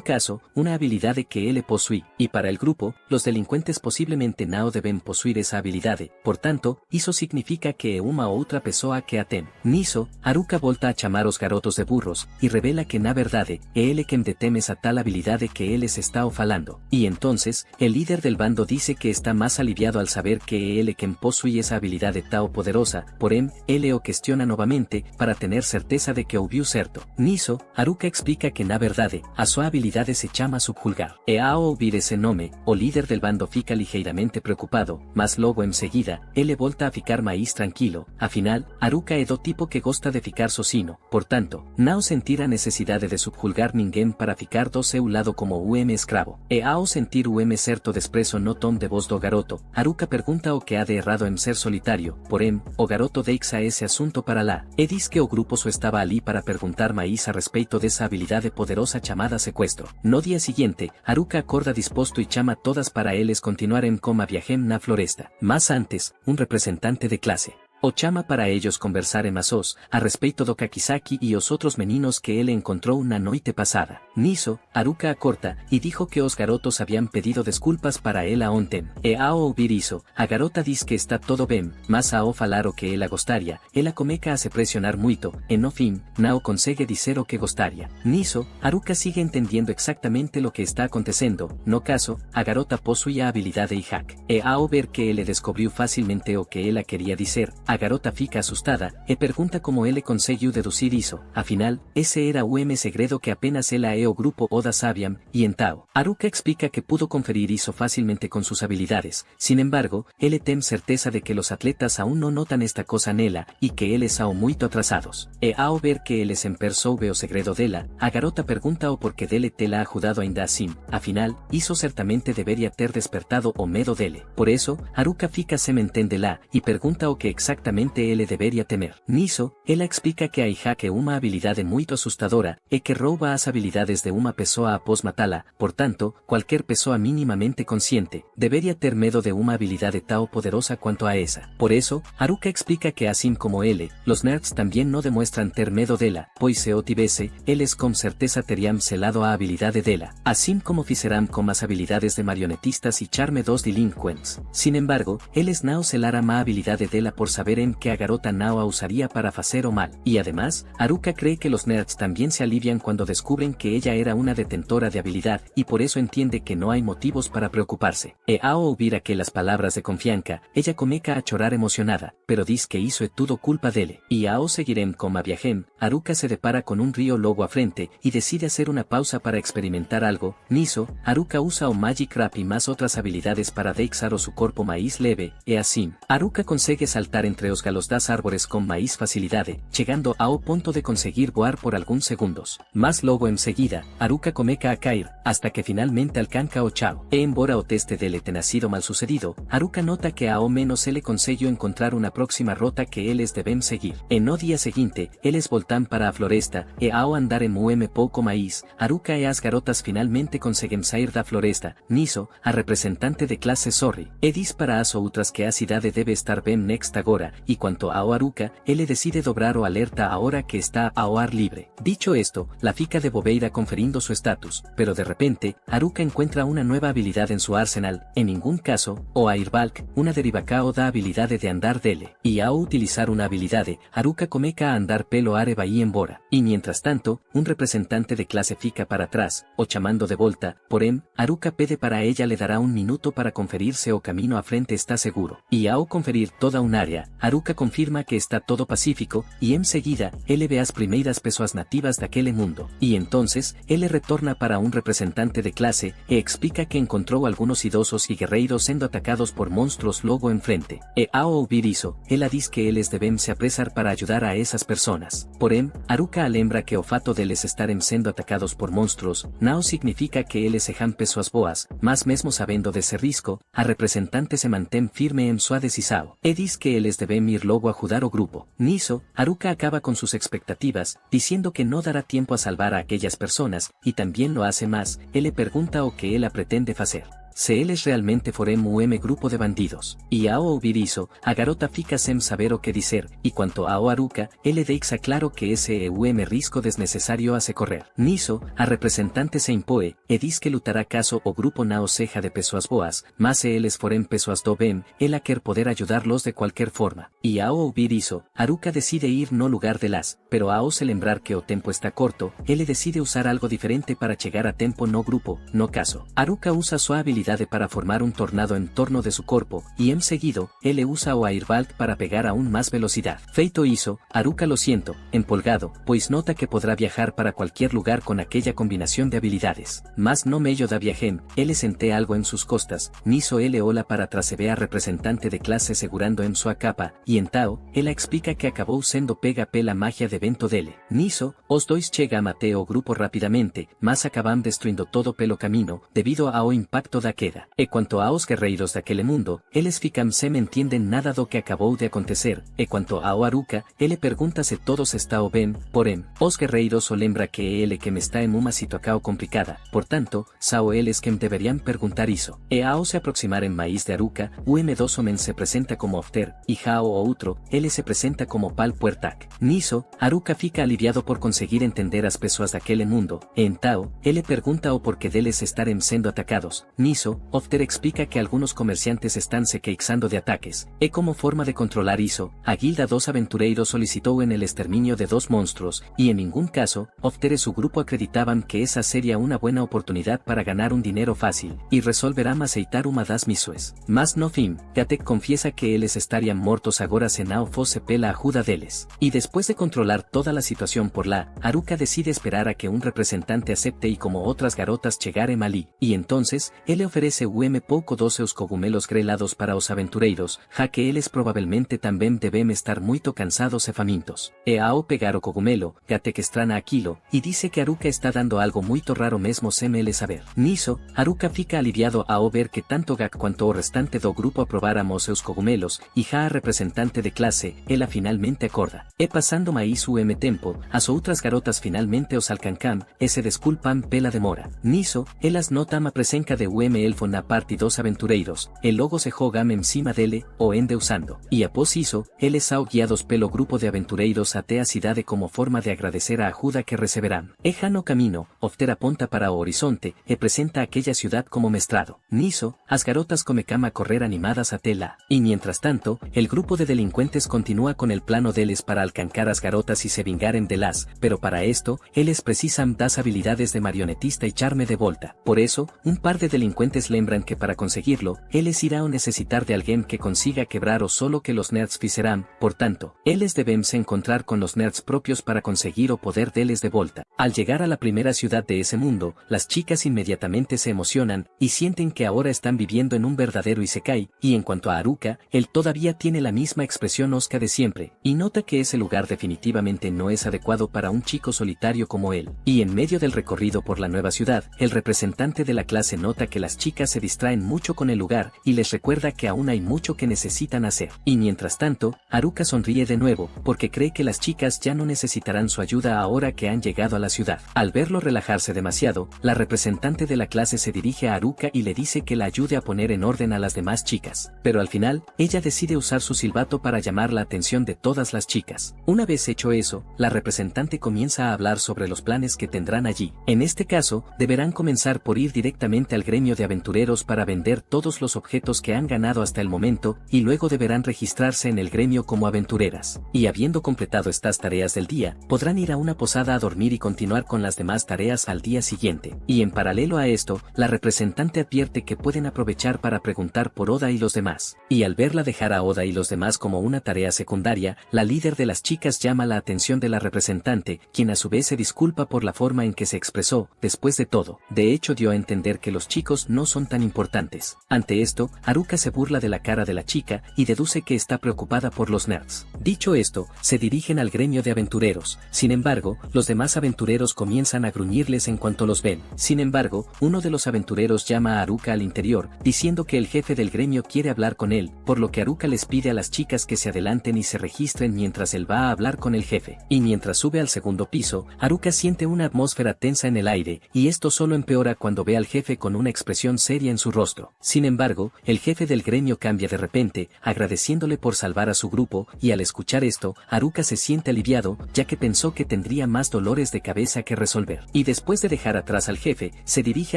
caso, una habilidade que ele possui, y para el grupo, los delincuentes posiblemente não deben posuir esa habilidade, por tanto, isso significa que é uma outra pessoa que a tem. Niso, Haruka volta a chamar os garotos de burros, y revela que na verdade, é ele quem detém esa tal habilidade que eles está falando. Y entonces, el líder del bando dice que está más aliviado al saber que é ele quem possui esa habilidade tão poderosa, porém, ele o questiona novamente, para tener certeza de que o viu certo. Niso, Haruka explica que na verdade, a sua habilidade se chama subjulgar. E ao ouvir ese nome, o líder del bando fica ligeiramente preocupado, mas logo en seguida, ele volta a ficar mais tranquilo. Afinal, Haruka é do tipo que gosta de ficar sozinho, por tanto, não sentir a necesidade de subjulgar ninguém para ficar do seu lado como escravo. E ao sentir certo desprezo no tom de voz do garoto, Haruka pergunta o que há de errado en ser solitário, porém, o garoto deixa esse assunto para lá, e diz que o grupo só estava ali para perguntar mais a respeito dessa habilidade poderosa chamada secuestro. No día siguiente, Haruka acorda disposto y chama todas para eles continuarem com a viajem na floresta. Mas antes, un representante de clase o chama para ellos conversarem a sós, a respeito do Kakizaki y os outros meninos que ele encontrou na noite pasada. Niso, Haruka acorta, y dijo que os garotos habían pedido desculpas para ela ontem. E ao ouvir iso, a garota diz que está todo ben, mas ao falar o que ela gostaria, ela comeca a se presionar muito, e no fin, não consegue dizer o que gostaria. Niso, Haruka sigue entendiendo exactamente lo que está acontecendo. No caso, a garota possui a habilidade e hack. E ao ver que ele descobriu facilmente o que ela queria dizer, Garota fica asustada, e pregunta cómo ele conseguiu deducir isso. Afinal, ese era segredo que apenas ela o grupo Oda sabiam, y então, Haruka explica que pudo conferir isso fácilmente con sus habilidades. Sin embargo, ele tem certeza de que los atletas aún no notan esta cosa nela, y que eles são muito atrasados. Ao ver que ele sempre soube o segredo dela, a garota pergunta o porquê dele tela ajudado ainda assim. Afinal, isso certamente deveria ter despertado o medo dele. Por eso, Haruka fica sem entendê-la, e pergunta o que exactamente ele deveria temer. Nisso, ela explica que a Ihake é uma habilidade muito assustadora, e que rouba as habilidades de uma pessoa após matá-la. Portanto, qualquer pessoa minimamente consciente deveria ter medo de uma habilidade tão poderosa quanto a essa. Por eso, Haruka explica que assim como ele, los nerds também não demuestran ter medo dela, pois se o tivesse, eles com certeza teriam selado a habilidade dela, assim como fizeram com as habilidades de marionetistas e charme dos delinquents. Sin embargo, eles não selaram a habilidade dela por saberem que a garota não a usaria para fazer o mal. E además, Haruka cree que los nerds también se alivian cuando descubren que ella era una detentora de habilidad, y por eso entiende que no hay motivos para preocuparse. Ao ouvir aquelas palabras de confiança, ella começa a chorar emocionada, pero diz que isso é tudo culpa dele. E ao seguirem com a viagem, Haruka se depara con un río logo à frente, y decide hacer una pausa para experimentar algo. Nisso, Haruka usa o Magic Rap y más otras habilidades para deixar o su corpo mais leve, e assim, Haruka consegue saltar entre os galos das árvores con mais facilidade, chegando ao ponto de conseguir voar por alguns segundos. Mas logo en seguida, Haruka começa a cair, hasta que finalmente alcanza o chao. E embora o teste dele tenha sido mal sucedido, Haruka nota que ao menos ele conseguiu encontrar una próxima rota que eles devem seguir. E no dia seguinte, eles voltam para a floresta, e ao andar en pouco mais, Haruka e as garotas finalmente conseguem sair da floresta. Nisso, a representante de classe sorri, e diz para as outras que a cidade debe estar bem next agora, e quanto ao Haruka, ele decide dobrar o alerta ahora que está ao ar libre. Dicho esto, la fica de bobeira conferindo su estatus, pero de repente, Haruka encuentra una nueva habilidad en su arsenal, en ningún caso, o Airbalk, una derivacao da habilidade de andar dele. Y ao utilizar una habilidade, Haruka começa a andar pelo ar e vai embora. Y mientras tanto, un representante de clase fica para atrás, o chamando de volta, porém, Haruka pede para ella le dará un minuto para conferirse o camino a frente está seguro. Y ao conferir toda un área, Haruka confirma que está todo pacífico, y enseguida, ele ve as primeiras pessoas nativas daquele mundo. Y entonces, ele retorna para un representante de clase, e explica que encontrou algunos idosos y guerreiros sendo atacados por monstruos logo en frente. E ao ouvir isso, ela diz que eles devem se apressar para ajudar a esas personas. Porém, Haruka lembra que o fato deles estarem sendo atacados por monstruos, não significa que eles sejam pessoas boas, mas mesmo sabendo desse risco, a representante se mantém firme en sua decisão. E diz que eles devem ir logo a ajudar o grupo. Nisso, Haruka acaba con sus expectativas, diciendo que no dará tiempo a salvar a aquellas personas, y también lo hace más. Él le pregunta o que ela pretende fazer. Se eles realmente forem grupo de bandidos. E ao ouvir isso, a garota fica sem saber o que dizer, e quanto ao Haruka, ele deixa claro que esse é risco desnecessário a se correr. Nisso, a representante se impõe, e diz que lutará caso o grupo não seja de pessoas boas, mas se eles forem pessoas do bem, ela quer poder ajudá-los de qualquer forma. E ao ouvir isso, Haruka decide ir no lugar delas, pero ao se lembrar que o tempo está corto, ele decide usar algo diferente para chegar a tempo no grupo. No caso, Haruka usa sua habilidade para formar un tornado en torno de su corpo, y en seguido, ele usa o Airbalk para pegar aún más velocidad. Feito isso, Haruka lo siento, empolgado, pois nota que podrá viajar para cualquier lugar con aquella combinación de habilidades. Mas no meio da viagem, ele sente algo en sus costas. Nisso ele ola para trás e ve a representante de clase segurando en sua capa, y então, ela explica que acabou sendo pega pela magia de vento dele. Nisso, os dois chegam até o grupo rapidamente, mas acabam destruindo todo pelo camino, debido ao impacto da queda. E quanto aos guerreiros daquele mundo, eles ficam sem entendem nada do que acabou de acontecer. E quanto ao Haruka, ele pergunta se todos está bem, porém, os guerreiros o lembra que é ele quem está em uma situação complicada, portanto, são eles quem deveriam perguntar isso. E ao se aproximarem mais de Haruka, o dos homens se presenta como Ofter, e ao outro, ele se presenta como Pal Puertak. Nisso, Haruka fica aliviado por conseguir entender as pessoas daquele mundo, e então, ele pergunta o porquê deles estarem sendo atacados. Nisso, Niso, Ofter explica que algunos comerciantes están se queixando de ataques, e como forma de controlar iso, a Guilda dos aventureiros solicitó en el exterminio de 2 monstruos, y en ningún caso, Ofter y su grupo acreditaban que esa sería una buena oportunidad para ganar un dinero fácil, y resolverán aceitar uma das misues. Mas no fin, Gatek confiesa que eles estarían muertos agora se não fosse pela ajuda deles. Y después de controlar toda la situación por la, Haruka decide esperar a que un representante acepte y como otras garotas llegare Malí, y entonces, él le ofrece pouco 12 os cogumelos grelados para os aventureiros, ja que eles probavelmente también deben estar muy cansados e famintos. E ao pegar o cogumelo, Gatek estrana aquilo, y dice que Haruka está dando algo muy raro mesmo sem ele saber. Niso, Haruka fica aliviado ao ver que tanto Gak quanto o restante do grupo aprobáramos seus cogumelos, y ja a representante de clase, ela finalmente acorda. E pasando mais tempo, as outras garotas finalmente os alcancan, e se desculpan pela demora. Niso, elas notam a presença de elfo na parte dos aventureiros, e logo se jogam encima dele, o endeusando. E após iso, eles são guiados pelo grupo de aventureiros até a cidade como forma de agradecer a ajuda que receberán. E ja no camino, Ofter aponta para o horizonte, e presenta aquella ciudad como mestrado. Niso, as garotas come cama correr animadas até lá. Y mientras tanto, el grupo de delincuentes continúa con el plano deles para alcancar as garotas y se vingaren de las, pero para esto, eles precisan das habilidades de marionetista y charme de volta. Por eso, un par de delincuentes lembran que para conseguirlo, eles irá o necesitar de alguien que consiga quebrar o solo que los nerds fizeram, por tanto, eles debemos encontrar con los nerds propios para conseguir o poder deles de volta. Al llegar a la primera ciudad de ese mundo, las chicas inmediatamente se emocionan, y sienten que ahora están viviendo en un verdadero isekai, y en cuanto a Haruka, él todavía tiene la misma expresión osca de siempre, y nota que ese lugar definitivamente no es adecuado para un chico solitario como él. Y en medio del recorrido por la nueva ciudad, el representante de la clase nota que las chicas se distraen mucho con el lugar, y les recuerda que aún hay mucho que necesitan hacer. Y mientras tanto, Haruka sonríe de nuevo, porque cree que las chicas ya no necesitarán su ayuda ahora que han llegado a la ciudad. Al verlo relajarse demasiado, la representante de la clase se dirige a Haruka y le dice que la ayude a poner en orden a las demás chicas. Pero al final, ella decide usar su silbato para llamar la atención de todas las chicas. Una vez hecho eso, la representante comienza a hablar sobre los planes que tendrán allí. En este caso, deberán comenzar por ir directamente al gremio de aventureros para vender todos los objetos que han ganado hasta el momento, y luego deberán registrarse en el gremio como aventureras. Y habiendo completado estas tareas del día, podrán ir a una posada a dormir y continuar con las demás tareas al día siguiente. Y en paralelo a esto, la representante advierte que pueden aprovechar para preguntar por Oda y los demás. Y al verla dejar a Oda y los demás como una tarea secundaria, la líder de las chicas llama la atención de la representante, quien a su vez se disculpa por la forma en que se expresó. Después de todo, de hecho dio a entender que los chicos no son tan importantes. Ante esto, Haruka se burla de la cara de la chica y deduce que está preocupada por los nerds. Dicho esto, se dirigen al gremio de aventureros. Sin embargo, los demás aventureros comienzan a gruñirles en cuanto los ven. Sin embargo, uno de los aventureros llama a Haruka al interior, diciendo que el jefe del gremio quiere hablar con él, por lo que Haruka les pide a las chicas que se adelanten y se registren mientras él va a hablar con el jefe. Y mientras sube al segundo piso, Haruka siente una atmósfera tensa en el aire, y esto solo empeora cuando ve al jefe con una expresión seria en su rostro. Sin embargo, el jefe del gremio cambia de repente, agradeciéndole por salvar a su grupo, y al escuchar esto, Haruka se siente aliviado, ya que pensó que tendría más dolores de cabeza que resolver. Y después de dejar atrás al jefe, se dirige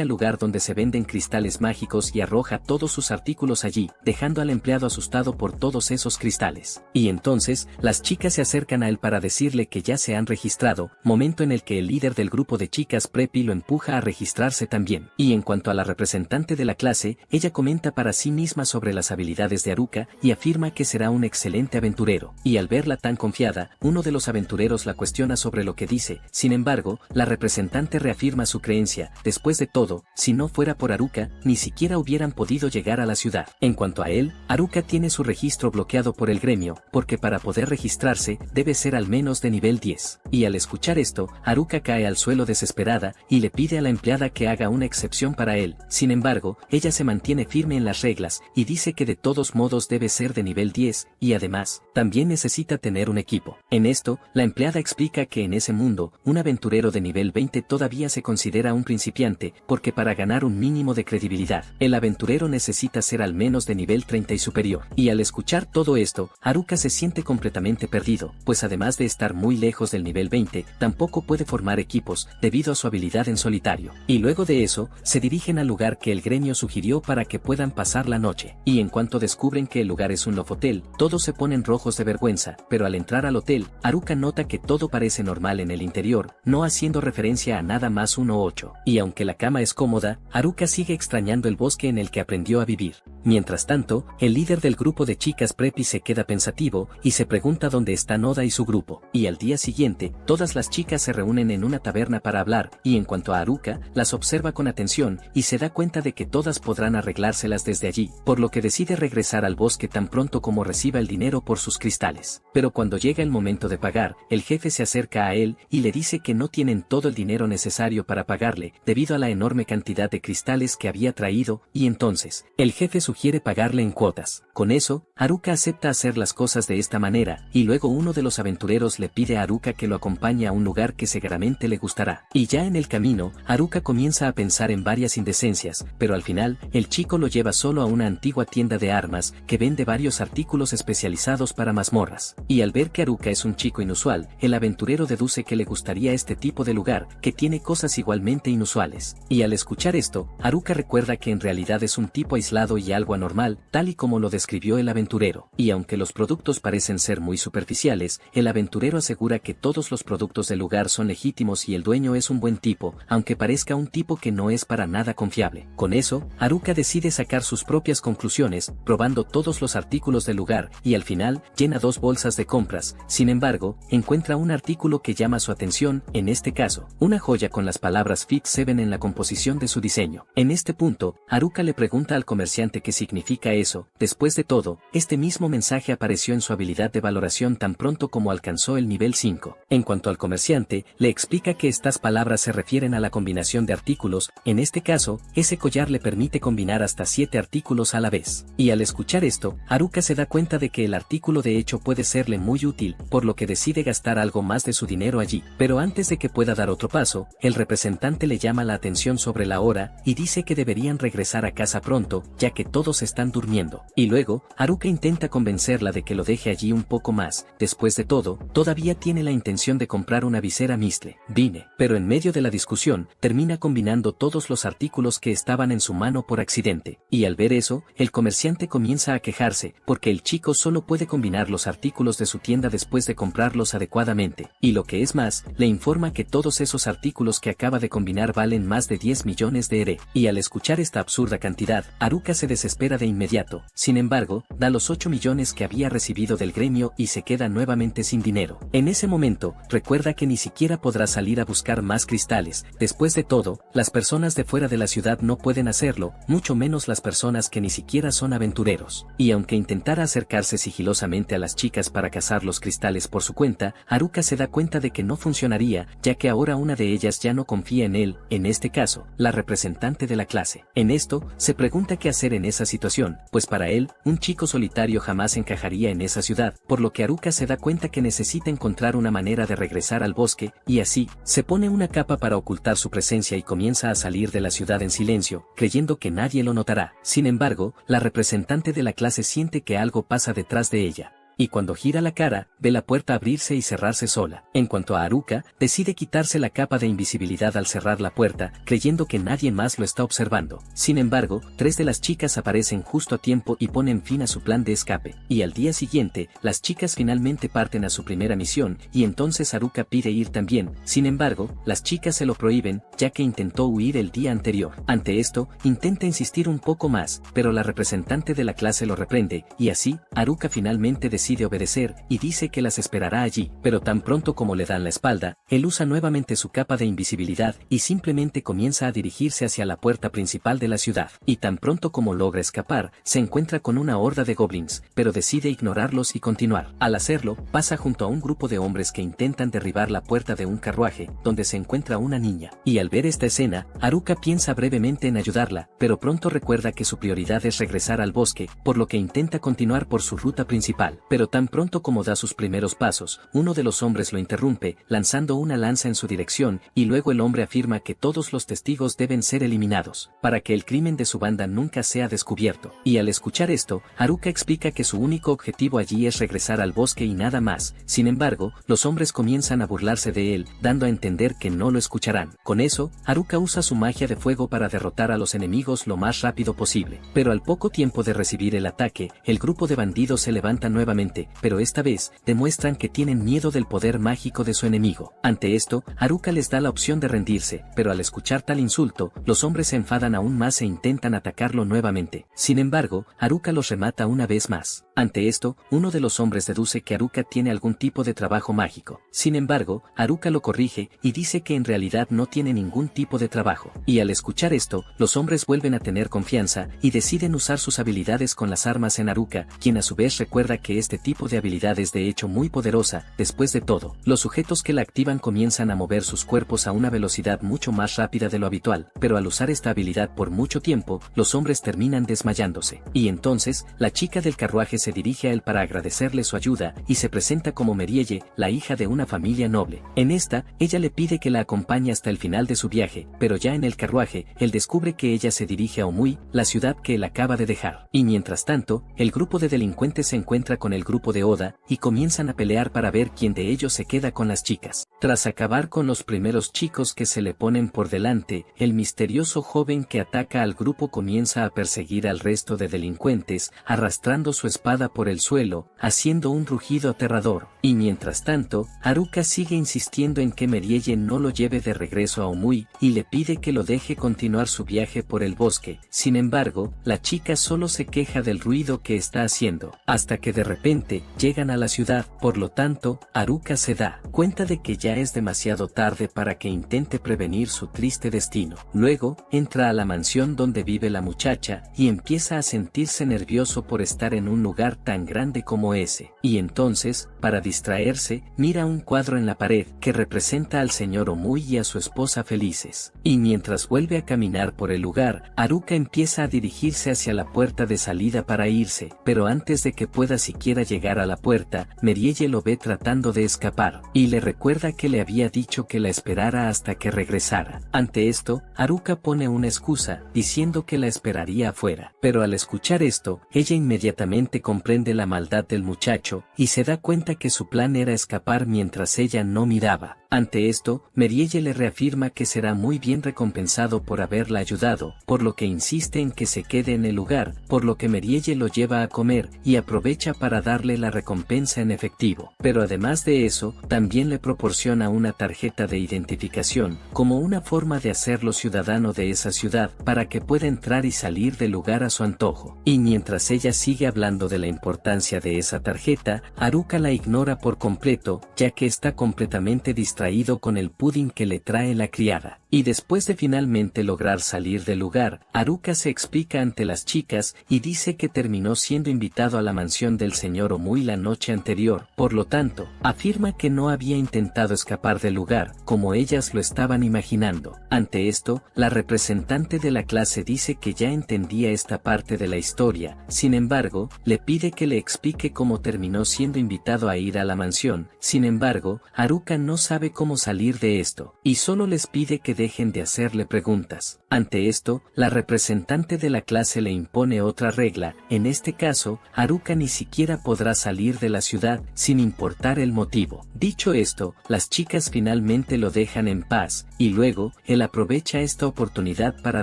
al lugar donde se venden cristales mágicos y arroja todos sus artículos allí, dejando al empleado asustado por todos esos cristales. Y entonces, las chicas se acercan a él para decirle que ya se han registrado, momento en el que el líder del grupo de chicas Preppy lo empuja a registrarse también. Y en cuanto a la representante de la clase, ella comenta para sí misma sobre las habilidades de Haruka y afirma que será un excelente aventurero. Y al verla tan confiada, uno de los aventureros la cuestiona sobre lo que dice. Sin embargo, la representante reafirma su creencia. Después de todo, si no fuera por Haruka, ni siquiera hubieran podido llegar a la ciudad. En cuanto a él, Haruka tiene su registro bloqueado por el gremio, porque para poder registrarse, debe ser al menos de nivel 10. Y al escuchar esto, Haruka cae al suelo desesperada, y le pide a la empleada que haga una excepción para él. Sin embargo, ella se mantiene firme en las reglas, y dice que de todos modos debe ser de nivel 10, y además, también necesita tener un equipo. En esto, la empleada explica que en ese mundo, un aventurero de nivel 20 todavía se considera un principiante, porque para ganar un mínimo de credibilidad, el aventurero necesita ser al menos de nivel 30 y superior. Y al escuchar todo esto, Haruka se siente completamente perdido, pues además de estar muy lejos del nivel 20, tampoco puede formar equipos, debido a su habilidad en solitario. Y luego de eso, se dirigen al lugar lugar que el gremio sugirió para que puedan pasar la noche. Y en cuanto descubren que el lugar es un lofotel, todos se ponen rojos de vergüenza, pero al entrar al hotel, Haruka nota que todo parece normal en el interior, no haciendo referencia a nada más 1-8. Y aunque la cama es cómoda, Haruka sigue extrañando el bosque en el que aprendió a vivir. Mientras tanto, el líder del grupo de chicas preppy se queda pensativo y se pregunta dónde está Noda y su grupo. Y al día siguiente, todas las chicas se reúnen en una taberna para hablar, y en cuanto a Haruka, las observa con atención y se da cuenta de que todas podrán arreglárselas desde allí, por lo que decide regresar al bosque tan pronto como reciba el dinero por sus cristales. Pero cuando llega el momento de pagar, el jefe se acerca a él y le dice que no tienen todo el dinero necesario para pagarle, debido a la enorme cantidad de cristales que había traído, y entonces, el jefe sugiere pagarle en cuotas. Con eso, Haruka acepta hacer las cosas de esta manera, y luego uno de los aventureros le pide a Haruka que lo acompañe a un lugar que seguramente le gustará. Y ya en el camino, Haruka comienza a pensar en varias indecencias, pero al final, el chico lo lleva solo a una antigua tienda de armas, que vende varios artículos especializados para mazmorras. Y al ver que Haruka es un chico inusual, el aventurero deduce que le gustaría este tipo de lugar, que tiene cosas igualmente inusuales. Y al escuchar esto, Haruka recuerda que en realidad es un tipo aislado y algo anormal, tal y como lo describió el aventurero. Y aunque los productos parecen ser muy superficiales, el aventurero asegura que todos los productos del lugar son legítimos y el dueño es un buen tipo, aunque parezca un tipo que no es para nada confiable. Con eso, Haruka decide sacar sus propias conclusiones, probando todos los artículos del lugar, y al final, llena 2 bolsas de compras. Sin embargo, encuentra un artículo que llama su atención, en este caso, una joya con las palabras Fit 7 en la composición de su diseño. En este punto, Haruka le pregunta al comerciante qué significa eso. Después de todo, este mismo mensaje apareció en su habilidad de valoración tan pronto como alcanzó el nivel 5. En cuanto al comerciante, le explica que estas palabras se refieren a la combinación de artículos, en este caso, ese collar le permite combinar hasta 7 artículos a la vez. Y al escuchar esto, Haruka se da cuenta de que el artículo de hecho puede serle muy útil, por lo que decide gastar algo más de su dinero allí. Pero antes de que pueda dar otro paso, el representante le llama la atención sobre la hora, y dice que deberían regresar a casa pronto, ya que todos están durmiendo. Y luego, Haruka intenta convencerla de que lo deje allí un poco más. Después de todo, todavía tiene la intención de comprar una visera Mistle Vine, pero en medio de la discusión, termina combinando todos los artículos que estaban en su mano por accidente. Y al ver eso, el comerciante comienza a quejarse, porque el chico solo puede combinar los artículos de su tienda después de comprarlos adecuadamente. Y lo que es más, le informa que todos esos artículos que acaba de combinar valen más de 10 millones de ere. Y al escuchar esta absurda cantidad, Haruka se desespera de inmediato. Sin embargo, da los 8 millones que había recibido del gremio y se queda nuevamente sin dinero. En ese momento, recuerda que ni siquiera podrá salir a buscar más cristales. Después de todo, las personas de fuera de la ciudad no pueden hacerlo, mucho menos las personas que ni siquiera son aventureros. Y aunque intentara acercarse sigilosamente a las chicas para cazar los cristales por su cuenta, Haruka se da cuenta de que no funcionaría, ya que ahora una de ellas ya no confía en él, en este caso, la representante de la clase. En esto, se pregunta qué hacer en esa situación, pues para él, un chico solitario jamás encajaría en esa ciudad, por lo que Haruka se da cuenta que necesita encontrar una manera de regresar al bosque, y así, se pone una capa para ocultar su presencia y comienza a salir de la ciudad en silencio, creyendo que nadie lo notará. Sin embargo, la representante de la clase siente que algo pasa detrás de ella. Y cuando gira la cara, ve la puerta abrirse y cerrarse sola. En cuanto a Haruka, decide quitarse la capa de invisibilidad al cerrar la puerta, creyendo que nadie más lo está observando. Sin embargo, 3 de las chicas aparecen justo a tiempo y ponen fin a su plan de escape. Y al día siguiente, las chicas finalmente parten a su primera misión, y entonces Haruka pide ir también. Sin embargo, las chicas se lo prohíben, ya que intentó huir el día anterior. Ante esto, intenta insistir un poco más, pero la representante de la clase lo reprende, y así, Haruka finalmente decide obedecer y dice que las esperará allí, pero tan pronto como le dan la espalda, él usa nuevamente su capa de invisibilidad y simplemente comienza a dirigirse hacia la puerta principal de la ciudad. Y tan pronto como logra escapar, se encuentra con una horda de goblins, pero decide ignorarlos y continuar. Al hacerlo, pasa junto a un grupo de hombres que intentan derribar la puerta de un carruaje, donde se encuentra una niña. Y al ver esta escena, Haruka piensa brevemente en ayudarla, pero pronto recuerda que su prioridad es regresar al bosque, por lo que intenta continuar por su ruta principal. pero tan pronto como da sus primeros pasos, uno de los hombres lo interrumpe, lanzando una lanza en su dirección, y luego el hombre afirma que todos los testigos deben ser eliminados, para que el crimen de su banda nunca sea descubierto. Y al escuchar esto, Haruka explica que su único objetivo allí es regresar al bosque y nada más. Sin embargo, los hombres comienzan a burlarse de él, dando a entender que no lo escucharán. Con eso, Haruka usa su magia de fuego para derrotar a los enemigos lo más rápido posible. Pero al poco tiempo de recibir el ataque, el grupo de bandidos se levanta nuevamente, pero esta vez, demuestran que tienen miedo del poder mágico de su enemigo. Ante esto, Haruka les da la opción de rendirse, pero al escuchar tal insulto, los hombres se enfadan aún más e intentan atacarlo nuevamente. Sin embargo, Haruka los remata una vez más. Ante esto, uno de los hombres deduce que Haruka tiene algún tipo de trabajo mágico. Sin embargo, Haruka lo corrige y dice que en realidad no tiene ningún tipo de trabajo. Y al escuchar esto, los hombres vuelven a tener confianza y deciden usar sus habilidades con las armas en Haruka, quien a su vez recuerda que este tipo de habilidad es de hecho muy poderosa. Después de todo, los sujetos que la activan comienzan a mover sus cuerpos a una velocidad mucho más rápida de lo habitual, pero al usar esta habilidad por mucho tiempo, los hombres terminan desmayándose. Y entonces, la chica del carruaje se dirige a él para agradecerle su ayuda y se presenta como Merielle, la hija de una familia noble. En esta, ella le pide que la acompañe hasta el final de su viaje, pero ya en el carruaje, él descubre que ella se dirige a Omui, la ciudad que él acaba de dejar. Y mientras tanto, el grupo de delincuentes se encuentra con el grupo de Oda y comienzan a pelear para ver quién de ellos se queda con las chicas. Tras acabar con los primeros chicos que se le ponen por delante, el misterioso joven que ataca al grupo comienza a perseguir al resto de delincuentes, arrastrando su espada por el suelo, haciendo un rugido aterrador. Y mientras tanto, Haruka sigue insistiendo en que Merielle no lo lleve de regreso a Omui, y le pide que lo deje continuar su viaje por el bosque. Sin embargo, la chica solo se queja del ruido que está haciendo, hasta que de repente, llegan a la ciudad. Por lo tanto, Haruka se da cuenta de que ya es demasiado tarde para que intente prevenir su triste destino. Luego, entra a la mansión donde vive la muchacha, y empieza a sentirse nervioso por estar en un lugar tan grande como ese. Y entonces, para distraerse, mira un cuadro en la pared que representa al señor Omui y a su esposa felices. Y mientras vuelve a caminar por el lugar, Haruka empieza a dirigirse hacia la puerta de salida para irse, pero antes de que pueda siquiera llegar a la puerta, Merielle lo ve tratando de escapar, y le recuerda que le había dicho que la esperara hasta que regresara. Ante esto, Haruka pone una excusa, diciendo que la esperaría afuera. Pero al escuchar esto, ella inmediatamente comprende la maldad del muchacho, y se da cuenta que su plan era escapar mientras ella no miraba. Ante esto, Merielle le reafirma que será muy bien recompensado por haberla ayudado, por lo que insiste en que se quede en el lugar, por lo que Merielle lo lleva a comer, y aprovecha para darle la recompensa en efectivo. Pero además de eso, también le proporciona una tarjeta de identificación, como una forma de hacerlo ciudadano de esa ciudad, para que pueda entrar y salir del lugar a su antojo. Y mientras ella sigue hablando de la importancia de esa tarjeta, Haruka la ignora por completo, ya que está completamente distraído con el pudding que le trae la criada. Y después de finalmente lograr salir del lugar, Haruka se explica ante las chicas y dice que terminó siendo invitado a la mansión del señor Omui la noche anterior. Por lo tanto, afirma que no había intentado escapar del lugar, como ellas lo estaban imaginando. Ante esto, la representante de la clase dice que ya entendía esta parte de la historia. Sin embargo, le pide que le explique cómo terminó siendo invitado a ir a la mansión. Sin embargo, Haruka no sabe cómo salir de esto, y solo les pide que dejen de hacerle preguntas. Ante esto, la representante de la clase le impone otra regla. En este caso, Haruka ni siquiera podrá salir de la ciudad, sin importar el motivo. Dicho esto, las chicas finalmente lo dejan en paz, y luego, él aprovecha esta oportunidad para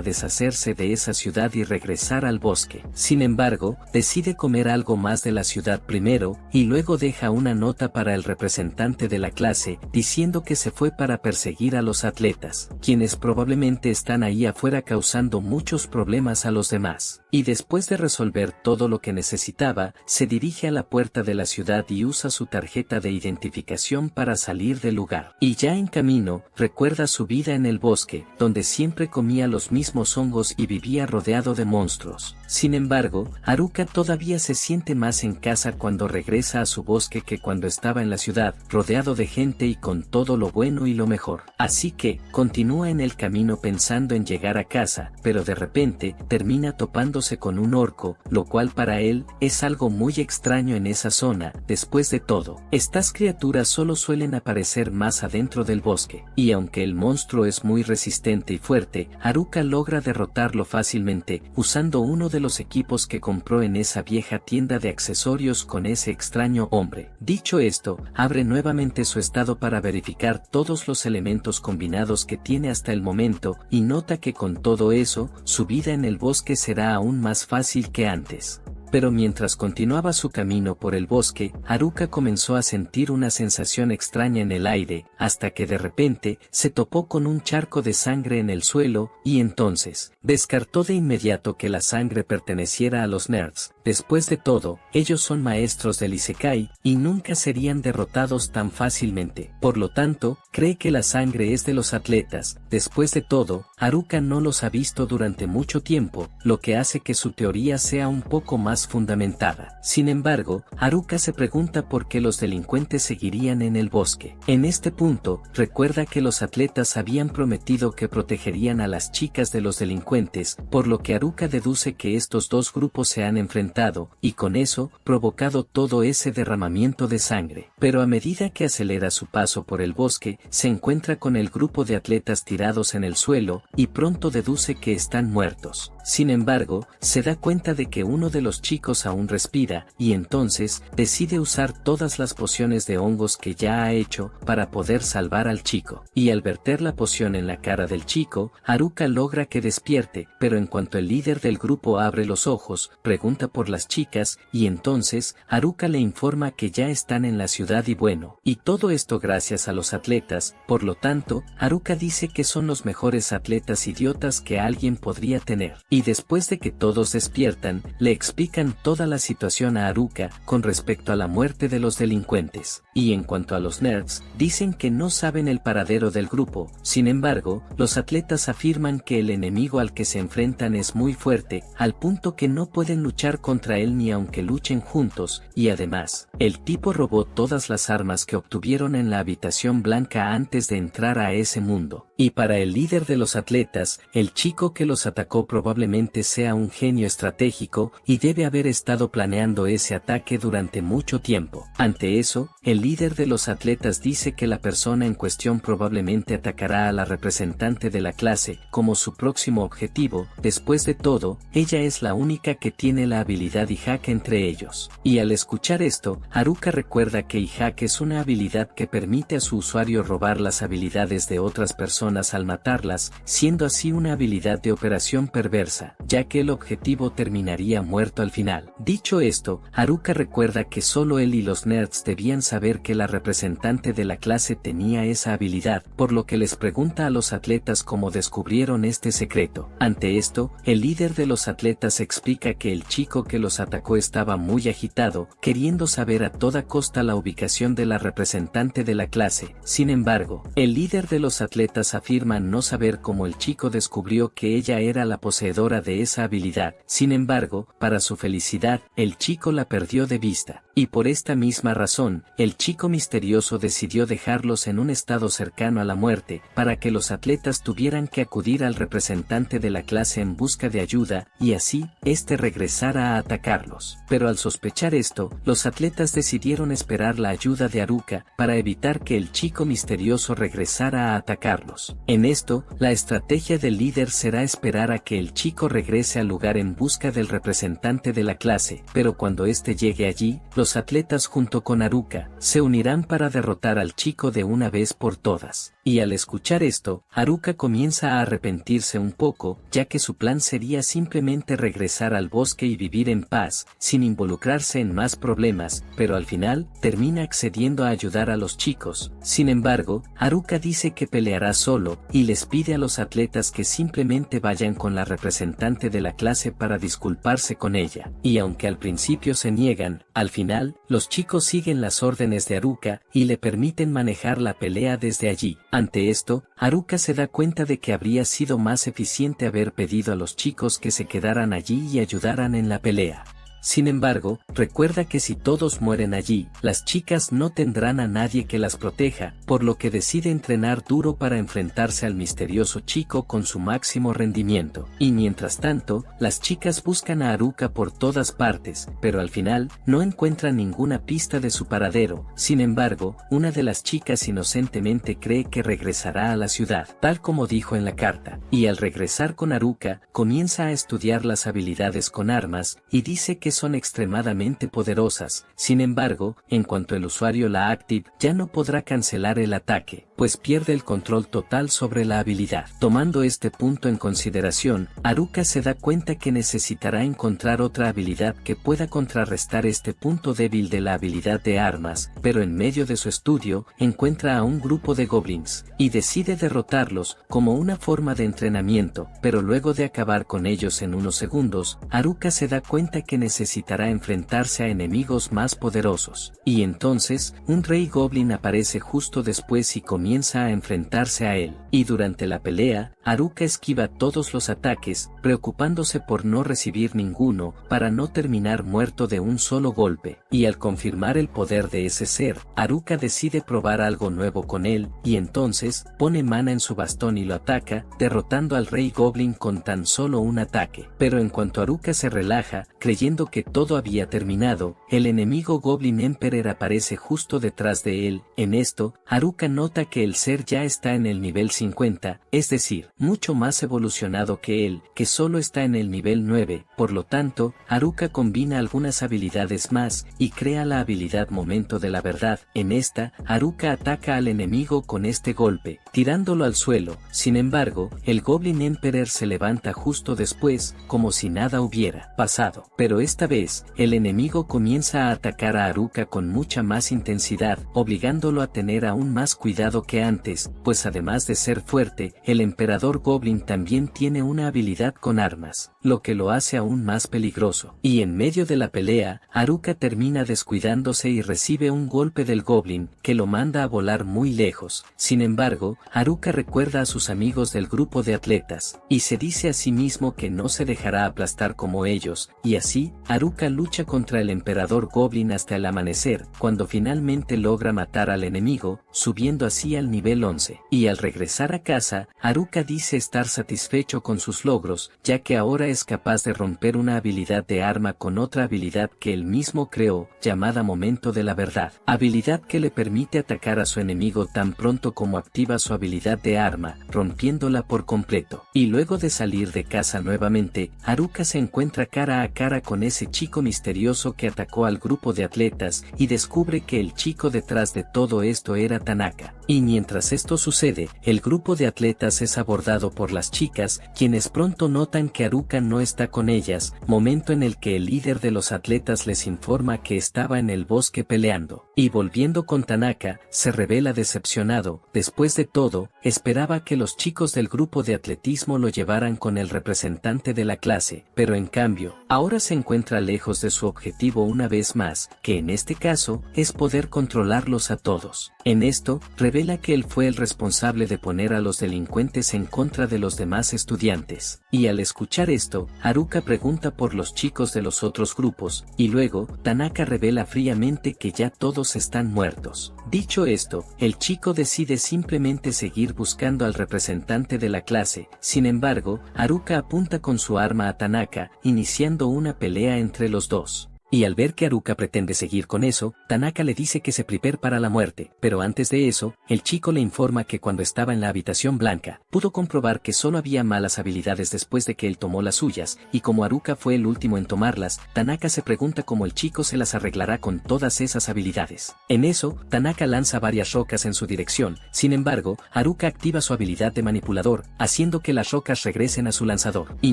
deshacerse de esa ciudad y regresar al bosque. Sin embargo, decide comer algo más de la ciudad primero, y luego deja una nota para el representante de la clase, diciendo que se fue para perseguir a los atletas, quienes probablemente están ahí afuera causando muchos problemas a los demás. Y después de resolver todo lo que necesitaba, se dirige a la puerta de la ciudad y usa su tarjeta de identificación para salir del lugar. Y ya en camino, recuerda su vida en el bosque, donde siempre comía los mismos hongos y vivía rodeado de monstruos. Sin embargo, Haruka todavía se siente más en casa cuando regresa a su bosque que cuando estaba en la ciudad, rodeado de gente y con todo lo bueno y lo mejor. Así que, continúa en el camino pensando en llegar a casa, pero de repente, termina topándose con un orco, lo cual para él, es algo muy extraño en esa zona. Después de todo, estas criaturas solo suelen aparecer más adentro del bosque, y aunque el monstruo es muy resistente y fuerte, Haruka logra derrotarlo fácilmente, usando uno de los equipos que compró en esa vieja tienda de accesorios con ese extraño hombre. Dicho esto, abre nuevamente su estado para verificar todos los elementos combinados que tiene hasta el momento, y nota que con todo eso, su vida en el bosque será aún más fácil que antes. Pero mientras continuaba su camino por el bosque, Haruka comenzó a sentir una sensación extraña en el aire, hasta que de repente, se topó con un charco de sangre en el suelo, y entonces, descartó de inmediato que la sangre perteneciera a los nerds. Después de todo, ellos son maestros del Isekai, y nunca serían derrotados tan fácilmente. Por lo tanto, cree que la sangre es de los atletas. Después de todo, Haruka no los ha visto durante mucho tiempo, lo que hace que su teoría sea un poco más fundamentada. Sin embargo, Haruka se pregunta por qué los delincuentes seguirían en el bosque. En este punto, recuerda que los atletas habían prometido que protegerían a las chicas de los delincuentes, por lo que Haruka deduce que estos dos grupos se han enfrentado, y con eso, provocado todo ese derramamiento de sangre. Pero a medida que acelera su paso por el bosque, se encuentra con el grupo de atletas tirados en el suelo, y pronto deduce que están muertos. Sin embargo, se da cuenta de que uno de los chicos aún respira, y entonces, decide usar todas las pociones de hongos que ya ha hecho, para poder salvar al chico. Y al verter la poción en la cara del chico, Haruka logra que despierte, pero en cuanto el líder del grupo abre los ojos, pregunta por las chicas, y entonces, Haruka le informa que ya están en la ciudad y bueno, y todo esto gracias a los atletas. Por lo tanto, Haruka dice que son los mejores atletas idiotas que alguien podría tener. Y después de que todos despiertan, le explican toda la situación a Haruka con respecto a la muerte de los delincuentes. Y en cuanto a los nerds, dicen que no saben el paradero del grupo. Sin embargo, los atletas afirman que el enemigo al que se enfrentan es muy fuerte, al punto que no pueden luchar contra él ni aunque luchen juntos, y además, el tipo robó todas las armas que obtuvieron en la habitación blanca antes de entrar a ese mundo. Y para el líder de los atletas, el chico que los atacó probablemente sea un genio estratégico, y debe haber estado planeando ese ataque durante mucho tiempo. Ante eso, el líder de los atletas dice que la persona en cuestión probablemente atacará a la representante de la clase, como su próximo objetivo. Después de todo, ella es la única que tiene la habilidad Ihak entre ellos. Y al escuchar esto, Haruka recuerda que Ihak es una habilidad que permite a su usuario robar las habilidades de otras personas al matarlas, siendo así una habilidad de operación perversa, ya que el objetivo terminaría muerto al final. Dicho esto, Haruka recuerda que solo él y los nerds debían saber que la representante de la clase tenía esa habilidad, por lo que les pregunta a los atletas cómo descubrieron este secreto. Ante esto, el líder de los atletas explica que el chico que los atacó estaba muy agitado, queriendo saber a toda costa la ubicación de la representante de la clase. Sin embargo, el líder de los atletas afirma no saber cómo el chico descubrió que ella era la poseedora de esa habilidad. Sin embargo, para su felicidad, el chico la perdió de vista. Y por esta misma razón, el chico misterioso decidió dejarlos en un estado cercano a la muerte, para que los atletas tuvieran que acudir al representante de la clase en busca de ayuda, y así, este regresara a atacarlos. Pero al sospechar esto, los atletas decidieron esperar la ayuda de Haruka, para evitar que el chico misterioso regresara a atacarlos. En esto, la estrategia del líder será esperar a que el chico regrese al lugar en busca del representante de la clase, pero cuando éste llegue allí, los atletas junto con Haruka, se unirán para derrotar al chico de una vez por todas. Y al escuchar esto, Haruka comienza a arrepentirse un poco, ya que su plan sería simplemente regresar al bosque y vivir en paz, sin involucrarse en más problemas, pero al final, termina accediendo a ayudar a los chicos. Sin embargo, Haruka dice que peleará solo, y les pide a los atletas que simplemente vayan con la representante de la clase para disculparse con ella. Y aunque al principio se niegan, al final, los chicos siguen las órdenes de Haruka, y le permiten manejar la pelea desde allí. Ante esto, Haruka se da cuenta de que habría sido más eficiente haber pedido a los chicos que se quedaran allí y ayudaran en la pelea. Sin embargo, recuerda que si todos mueren allí, las chicas no tendrán a nadie que las proteja, por lo que decide entrenar duro para enfrentarse al misterioso chico con su máximo rendimiento. Y mientras tanto, las chicas buscan a Haruka por todas partes, pero al final, no encuentran ninguna pista de su paradero. Sin embargo, una de las chicas inocentemente cree que regresará a la ciudad, tal como dijo en la carta, y al regresar con Haruka, comienza a estudiar las habilidades con armas, y dice que son extremadamente poderosas. Sin embargo, en cuanto el usuario la active, ya no podrá cancelar el ataque, pues pierde el control total sobre la habilidad. Tomando este punto en consideración, Haruka se da cuenta que necesitará encontrar otra habilidad que pueda contrarrestar este punto débil de la habilidad de armas, pero en medio de su estudio, encuentra a un grupo de goblins, y decide derrotarlos, como una forma de entrenamiento, pero luego de acabar con ellos en unos segundos, Haruka se da cuenta que necesitará enfrentarse a enemigos más poderosos. Y entonces, un rey goblin aparece justo después y comienza a enfrentarse a él. Y durante la pelea, Haruka esquiva todos los ataques, preocupándose por no recibir ninguno, para no terminar muerto de un solo golpe. Y al confirmar el poder de ese ser, Haruka decide probar algo nuevo con él, y entonces, pone mana en su bastón y lo ataca, derrotando al rey goblin con tan solo un ataque. Pero en cuanto Haruka se relaja, creyendo que todo había terminado, el enemigo Goblin Emperor aparece justo detrás de él. En esto, Haruka nota que el ser ya está en el nivel 50, es decir, mucho más evolucionado que él, que solo está en el nivel 9, por lo tanto, Haruka combina algunas habilidades más, y crea la habilidad Momento de la Verdad. En esta, Haruka ataca al enemigo con este golpe, tirándolo al suelo. Sin embargo, el Goblin Emperor se levanta justo después, como si nada hubiera pasado. Pero esta vez, el enemigo comienza a atacar a Haruka con mucha más intensidad, obligándolo a tener aún más cuidado que antes, pues además de ser fuerte, el emperador Goblin también tiene una habilidad con armas, lo que lo hace aún más peligroso. Y en medio de la pelea, Haruka termina descuidándose y recibe un golpe del Goblin, que lo manda a volar muy lejos. Sin embargo, Haruka recuerda a sus amigos del grupo de atletas, y se dice a sí mismo que no se dejará aplastar como ellos, y así, Haruka lucha contra el emperador Goblin hasta el amanecer, cuando finalmente logra matar al enemigo, subiendo así al nivel 11. Y al regresar a casa, Haruka dice estar satisfecho con sus logros, ya que ahora es capaz de romper una habilidad de arma con otra habilidad que él mismo creó, llamada Momento de la Verdad. Habilidad que le permite atacar a su enemigo tan pronto como activa su habilidad de arma, rompiéndola por completo. Y luego de salir de casa nuevamente, Haruka se encuentra cara a cara con ese chico misterioso que atacó al grupo de atletas, y descubre que el chico detrás de todo esto era Tanaka. Y mientras esto sucede, el grupo de atletas es abordado por las chicas, quienes pronto notan que Haruka no está con ellas, momento en el que el líder de los atletas les informa que estaba en el bosque peleando. Y volviendo con Tanaka, se revela decepcionado. Después de todo, esperaba que los chicos del grupo de atletismo lo llevaran con el representante de la clase, pero en cambio, ahora se encuentra lejos de su objetivo una vez más, que en este caso, es poder controlarlos a todos. En esto, revela que él fue el responsable de poner a los delincuentes en contra de los demás estudiantes. Y al escuchar esto, Haruka pregunta por los chicos de los otros grupos, y luego, Tanaka revela fríamente que ya todos están muertos. Dicho esto, el chico decide simplemente seguir buscando al representante de la clase. Sin embargo, Haruka apunta con su arma a Tanaka, iniciando una pelea entre los dos. Y al ver que Haruka pretende seguir con eso, Tanaka le dice que se prepare para la muerte, pero antes de eso, el chico le informa que cuando estaba en la habitación blanca, pudo comprobar que solo había malas habilidades después de que él tomó las suyas, y como Haruka fue el último en tomarlas, Tanaka se pregunta cómo el chico se las arreglará con todas esas habilidades. En eso, Tanaka lanza varias rocas en su dirección. Sin embargo, Haruka activa su habilidad de manipulador, haciendo que las rocas regresen a su lanzador. Y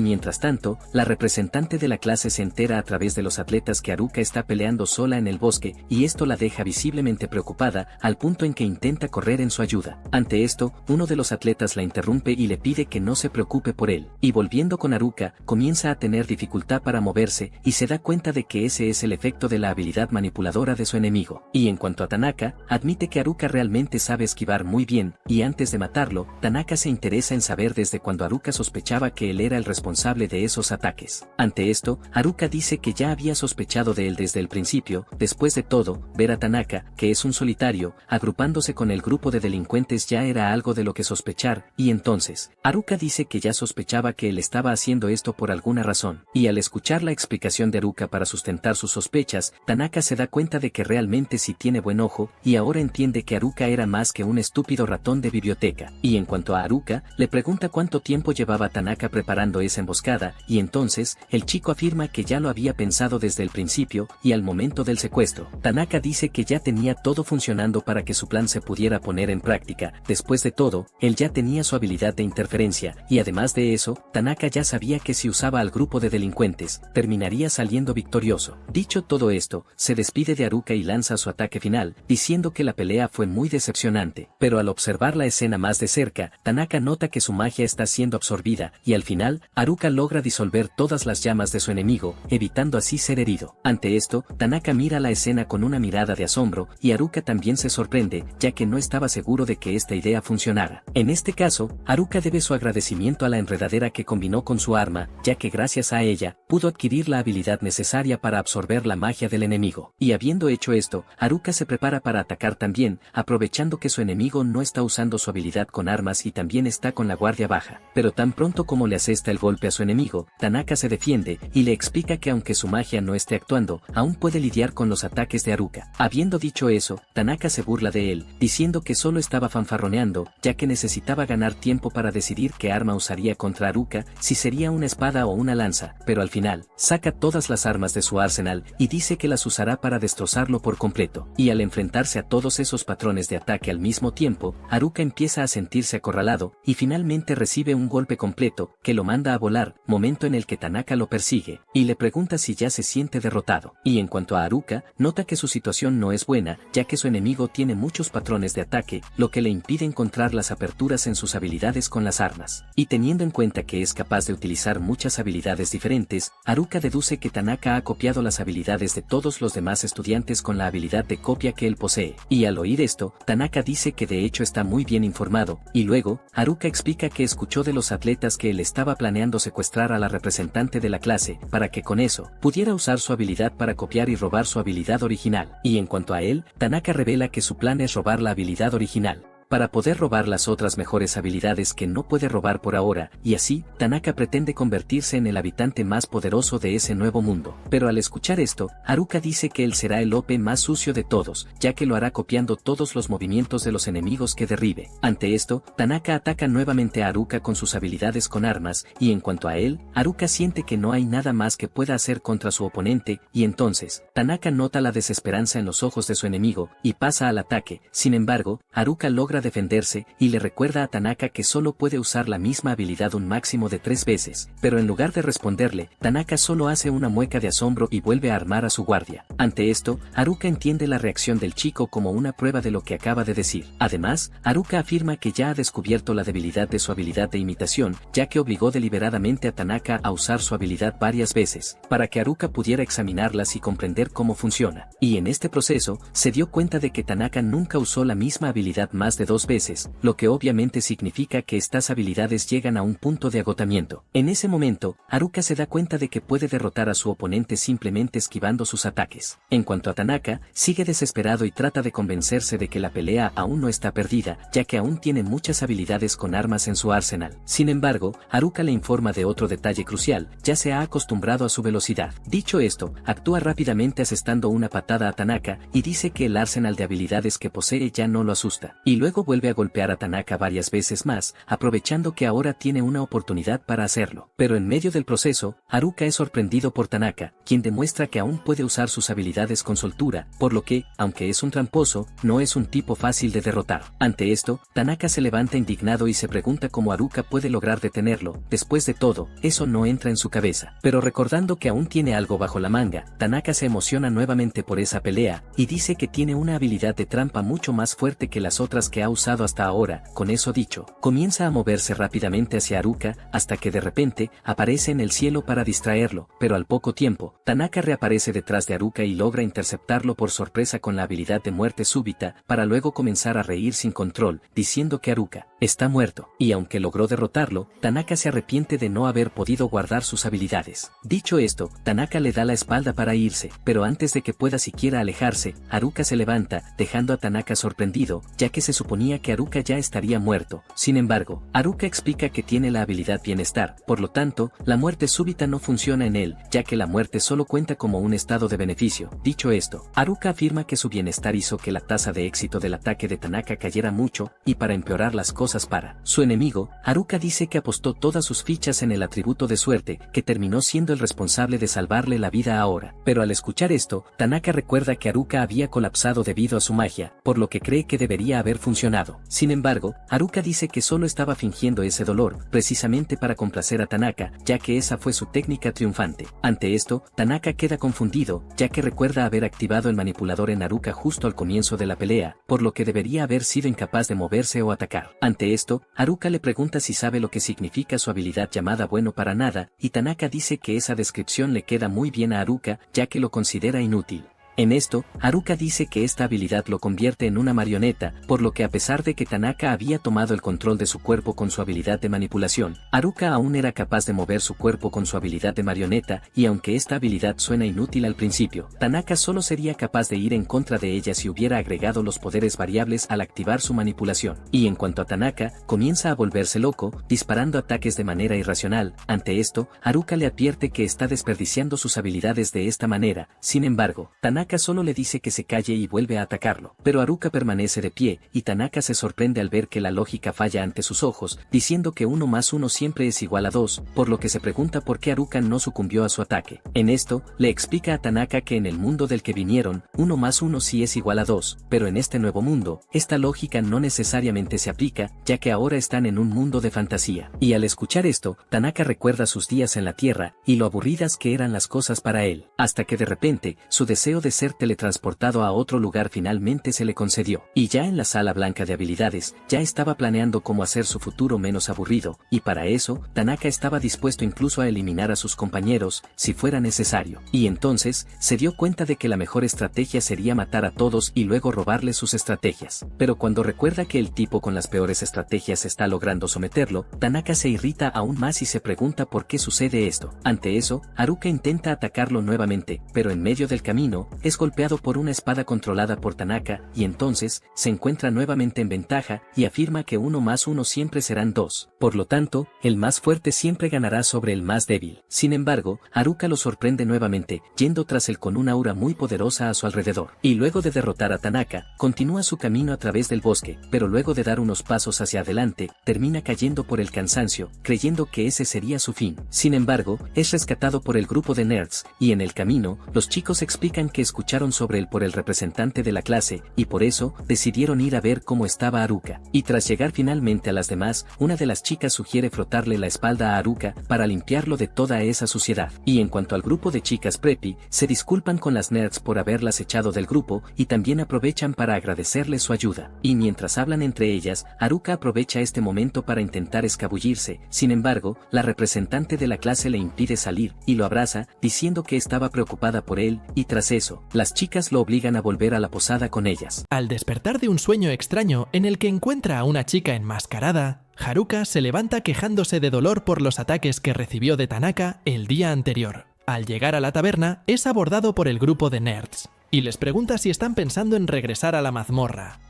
mientras tanto, la representante de la clase se entera a través de los atletas que que Haruka está peleando sola en el bosque, y esto la deja visiblemente preocupada, al punto en que intenta correr en su ayuda. Ante esto, uno de los atletas la interrumpe y le pide que no se preocupe por él, y volviendo con Haruka, comienza a tener dificultad para moverse, y se da cuenta de que ese es el efecto de la habilidad manipuladora de su enemigo. Y en cuanto a Tanaka, admite que Haruka realmente sabe esquivar muy bien, y antes de matarlo, Tanaka se interesa en saber desde cuando Haruka sospechaba que él era el responsable de esos ataques. Ante esto, Haruka dice que ya había sospechado de él desde el principio. Después de todo, ver a Tanaka, que es un solitario, agrupándose con el grupo de delincuentes ya era algo de lo que sospechar, y entonces, Haruka dice que ya sospechaba que él estaba haciendo esto por alguna razón, y al escuchar la explicación de Haruka para sustentar sus sospechas, Tanaka se da cuenta de que realmente sí tiene buen ojo, y ahora entiende que Haruka era más que un estúpido ratón de biblioteca. Y en cuanto a Haruka, le pregunta cuánto tiempo llevaba Tanaka preparando esa emboscada, y entonces, el chico afirma que ya lo había pensado desde el principio, y al momento del secuestro, Tanaka dice que ya tenía todo funcionando para que su plan se pudiera poner en práctica. Después de todo, él ya tenía su habilidad de interferencia, y además de eso, Tanaka ya sabía que si usaba al grupo de delincuentes, terminaría saliendo victorioso. Dicho todo esto, se despide de Haruka y lanza su ataque final, diciendo que la pelea fue muy decepcionante, pero al observar la escena más de cerca, Tanaka nota que su magia está siendo absorbida, y al final, Haruka logra disolver todas las llamas de su enemigo, evitando así ser herido. Ante esto, Tanaka mira la escena con una mirada de asombro, y Haruka también se sorprende, ya que no estaba seguro de que esta idea funcionara. En este caso, Haruka debe su agradecimiento a la enredadera que combinó con su arma, ya que gracias a ella, pudo adquirir la habilidad necesaria para absorber la magia del enemigo. Y habiendo hecho esto, Haruka se prepara para atacar también, aprovechando que su enemigo no está usando su habilidad con armas y también está con la guardia baja. Pero tan pronto como le asesta el golpe a su enemigo, Tanaka se defiende, y le explica que aunque su magia no esté actuando, aún puede lidiar con los ataques de Haruka. Habiendo dicho eso, Tanaka se burla de él, diciendo que solo estaba fanfarroneando, ya que necesitaba ganar tiempo para decidir qué arma usaría contra Haruka, si sería una espada o una lanza, pero al final, saca todas las armas de su arsenal, y dice que las usará para destrozarlo por completo. Y al enfrentarse a todos esos patrones de ataque al mismo tiempo, Haruka empieza a sentirse acorralado, y finalmente recibe un golpe completo, que lo manda a volar, momento en el que Tanaka lo persigue, y le pregunta si ya se siente derrotado. Y en cuanto a Haruka, nota que su situación no es buena, ya que su enemigo tiene muchos patrones de ataque, lo que le impide encontrar las aperturas en sus habilidades con las armas. Y teniendo en cuenta que es capaz de utilizar muchas habilidades diferentes, Haruka deduce que Tanaka ha copiado las habilidades de todos los demás estudiantes con la habilidad de copia que él posee. Y al oír esto, Tanaka dice que de hecho está muy bien informado, y luego, Haruka explica que escuchó de los atletas que él estaba planeando secuestrar a la representante de la clase, para que con eso, pudiera usar su habilidad para copiar y robar su habilidad original. Y en cuanto a él, Tanaka revela que su plan es robar la habilidad original, para poder robar las otras mejores habilidades que no puede robar por ahora, y así, Tanaka pretende convertirse en el habitante más poderoso de ese nuevo mundo. Pero al escuchar esto, Haruka dice que él será el OP más sucio de todos, ya que lo hará copiando todos los movimientos de los enemigos que derribe. Ante esto, Tanaka ataca nuevamente a Haruka con sus habilidades con armas, y en cuanto a él, Haruka siente que no hay nada más que pueda hacer contra su oponente, y entonces, Tanaka nota la desesperanza en los ojos de su enemigo, y pasa al ataque. Sin embargo, Haruka logra defenderse, y le recuerda a Tanaka que solo puede usar la misma habilidad un máximo de 3 veces, pero en lugar de responderle, Tanaka solo hace una mueca de asombro y vuelve a armar a su guardia. Ante esto, Haruka entiende la reacción del chico como una prueba de lo que acaba de decir. Además, Haruka afirma que ya ha descubierto la debilidad de su habilidad de imitación, ya que obligó deliberadamente a Tanaka a usar su habilidad varias veces, para que Haruka pudiera examinarlas y comprender cómo funciona. Y en este proceso, se dio cuenta de que Tanaka nunca usó la misma habilidad más de 2 veces, lo que obviamente significa que estas habilidades llegan a un punto de agotamiento. En ese momento, Haruka se da cuenta de que puede derrotar a su oponente simplemente esquivando sus ataques. En cuanto a Tanaka, sigue desesperado y trata de convencerse de que la pelea aún no está perdida, ya que aún tiene muchas habilidades con armas en su arsenal. Sin embargo, Haruka le informa de otro detalle crucial: ya se ha acostumbrado a su velocidad. Dicho esto, actúa rápidamente asestando una patada a Tanaka, y dice que el arsenal de habilidades que posee ya no lo asusta. Y luego Luego vuelve a golpear a Tanaka varias veces más, aprovechando que ahora tiene una oportunidad para hacerlo. Pero en medio del proceso, Haruka es sorprendido por Tanaka, quien demuestra que aún puede usar sus habilidades con soltura, por lo que, aunque es un tramposo, no es un tipo fácil de derrotar. Ante esto, Tanaka se levanta indignado y se pregunta cómo Haruka puede lograr detenerlo. Después de todo, eso no entra en su cabeza. Pero recordando que aún tiene algo bajo la manga, Tanaka se emociona nuevamente por esa pelea, y dice que tiene una habilidad de trampa mucho más fuerte que las otras que ha usado hasta ahora. Con eso dicho, comienza a moverse rápidamente hacia Haruka, hasta que de repente, aparece en el cielo para distraerlo, pero al poco tiempo, Tanaka reaparece detrás de Haruka y logra interceptarlo por sorpresa con la habilidad de muerte súbita, para luego comenzar a reír sin control, diciendo que Haruka está muerto, y aunque logró derrotarlo, Tanaka se arrepiente de no haber podido guardar sus habilidades. Dicho esto, Tanaka le da la espalda para irse, pero antes de que pueda siquiera alejarse, Haruka se levanta, dejando a Tanaka sorprendido, ya que se suponía que Haruka ya estaría muerto. Sin embargo, Haruka explica que tiene la habilidad bienestar, por lo tanto, la muerte súbita no funciona en él, ya que la muerte solo cuenta como un estado de beneficio. Dicho esto, Haruka afirma que su bienestar hizo que la tasa de éxito del ataque de Tanaka cayera mucho, y para empeorar las cosas para su enemigo, Haruka dice que apostó todas sus fichas en el atributo de suerte, que terminó siendo el responsable de salvarle la vida ahora. Pero al escuchar esto, Tanaka recuerda que Haruka había colapsado debido a su magia, por lo que cree que debería haber funcionado. Sin embargo, Haruka dice que solo estaba fingiendo ese dolor, precisamente para complacer a Tanaka, ya que esa fue su técnica triunfante. Ante esto, Tanaka queda confundido, ya que recuerda haber activado el manipulador en Haruka justo al comienzo de la pelea, por lo que debería haber sido incapaz de moverse o atacar. Ante esto, Haruka le pregunta si sabe lo que significa su habilidad llamada bueno para nada, y Tanaka dice que esa descripción le queda muy bien a Haruka, ya que lo considera inútil. En esto, Haruka dice que esta habilidad lo convierte en una marioneta, por lo que a pesar de que Tanaka había tomado el control de su cuerpo con su habilidad de manipulación, Haruka aún era capaz de mover su cuerpo con su habilidad de marioneta, y aunque esta habilidad suena inútil al principio, Tanaka solo sería capaz de ir en contra de ella si hubiera agregado los poderes variables al activar su manipulación. Y en cuanto a Tanaka, comienza a volverse loco, disparando ataques de manera irracional. Ante esto, Haruka le advierte que está desperdiciando sus habilidades de esta manera. Sin embargo, Tanaka solo le dice que se calle y vuelve a atacarlo, pero Haruka permanece de pie, y Tanaka se sorprende al ver que la lógica falla ante sus ojos, diciendo que 1 más 1 siempre es igual a 2, por lo que se pregunta por qué Haruka no sucumbió a su ataque. En esto, le explica a Tanaka que en el mundo del que vinieron, 1 más 1 sí es igual a 2, pero en este nuevo mundo, esta lógica no necesariamente se aplica, ya que ahora están en un mundo de fantasía. Y al escuchar esto, Tanaka recuerda sus días en la Tierra, y lo aburridas que eran las cosas para él, hasta que de repente, su deseo de ser teletransportado a otro lugar finalmente se le concedió. Y ya en la sala blanca de habilidades, ya estaba planeando cómo hacer su futuro menos aburrido, y para eso, Tanaka estaba dispuesto incluso a eliminar a sus compañeros, si fuera necesario. Y entonces, se dio cuenta de que la mejor estrategia sería matar a todos y luego robarles sus estrategias. Pero cuando recuerda que el tipo con las peores estrategias está logrando someterlo, Tanaka se irrita aún más y se pregunta por qué sucede esto. Ante eso, Haruka intenta atacarlo nuevamente, pero en medio del camino, es golpeado por una espada controlada por Tanaka, y entonces, se encuentra nuevamente en ventaja, y afirma que 1 más 1 siempre serán 2. Por lo tanto, el más fuerte siempre ganará sobre el más débil. Sin embargo, Haruka lo sorprende nuevamente, yendo tras él con una aura muy poderosa a su alrededor. Y luego de derrotar a Tanaka, continúa su camino a través del bosque, pero luego de dar unos pasos hacia adelante, termina cayendo por el cansancio, creyendo que ese sería su fin. Sin embargo, es rescatado por el grupo de nerds, y en el camino, los chicos explican que escucharon sobre él por el representante de la clase, y por eso, decidieron ir a ver cómo estaba Haruka. Y tras llegar finalmente a las demás, una de las chicas sugiere frotarle la espalda a Haruka, para limpiarlo de toda esa suciedad. Y en cuanto al grupo de chicas preppy, se disculpan con las nerds por haberlas echado del grupo, y también aprovechan para agradecerles su ayuda. Y mientras hablan entre ellas, Haruka aprovecha este momento para intentar escabullirse. Sin embargo, la representante de la clase le impide salir, y lo abraza, diciendo que estaba preocupada por él, y tras eso, las chicas lo obligan a volver a la posada con ellas. Al despertar de un sueño extraño en el que encuentra a una chica enmascarada, Haruka se levanta quejándose de dolor por los ataques que recibió de Tanaka el día anterior. Al llegar a la taberna, es abordado por el grupo de nerds, y les pregunta si están pensando en regresar a la mazmorra.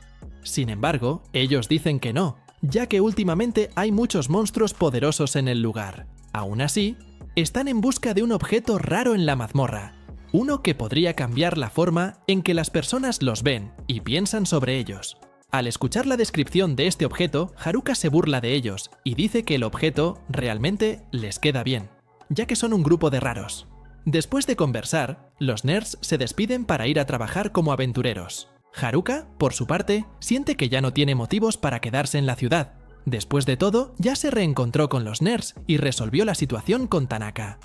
Sin embargo, ellos dicen que no, ya que últimamente hay muchos monstruos poderosos en el lugar. Aún así, están en busca de un objeto raro en la mazmorra, uno que podría cambiar la forma en que las personas los ven y piensan sobre ellos. Al escuchar la descripción de este objeto, Haruka se burla de ellos y dice que el objeto realmente les queda bien, ya que son un grupo de raros. Después de conversar, los nerds se despiden para ir a trabajar como aventureros. Haruka, por su parte, siente que ya no tiene motivos para quedarse en la ciudad. Después de todo, ya se reencontró con los nerds y resolvió la situación con Tanaka.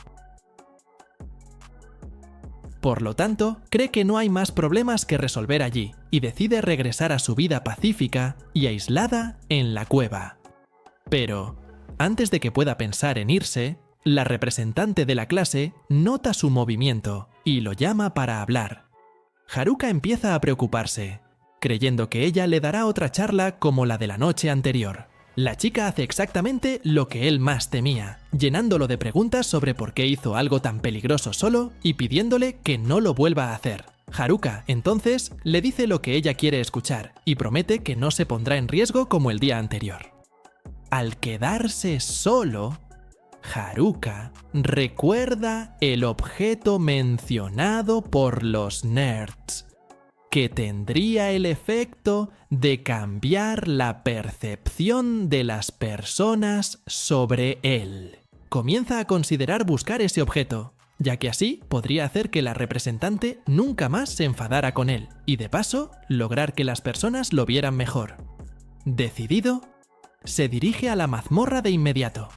Por lo tanto, cree que no hay más problemas que resolver allí y decide regresar a su vida pacífica y aislada en la cueva. Pero, antes de que pueda pensar en irse, la representante de la clase nota su movimiento y lo llama para hablar. Haruka empieza a preocuparse, creyendo que ella le dará otra charla como la de la noche anterior. La chica hace exactamente lo que él más temía, llenándolo de preguntas sobre por qué hizo algo tan peligroso solo y pidiéndole que no lo vuelva a hacer. Haruka, entonces, le dice lo que ella quiere escuchar y promete que no se pondrá en riesgo como el día anterior. Al quedarse solo, Haruka recuerda el objeto mencionado por los nerds, que tendría el efecto de cambiar la percepción de las personas sobre él. Comienza a considerar buscar ese objeto, ya que así podría hacer que la representante nunca más se enfadara con él y de paso lograr que las personas lo vieran mejor. Decidido, se dirige a la mazmorra de inmediato.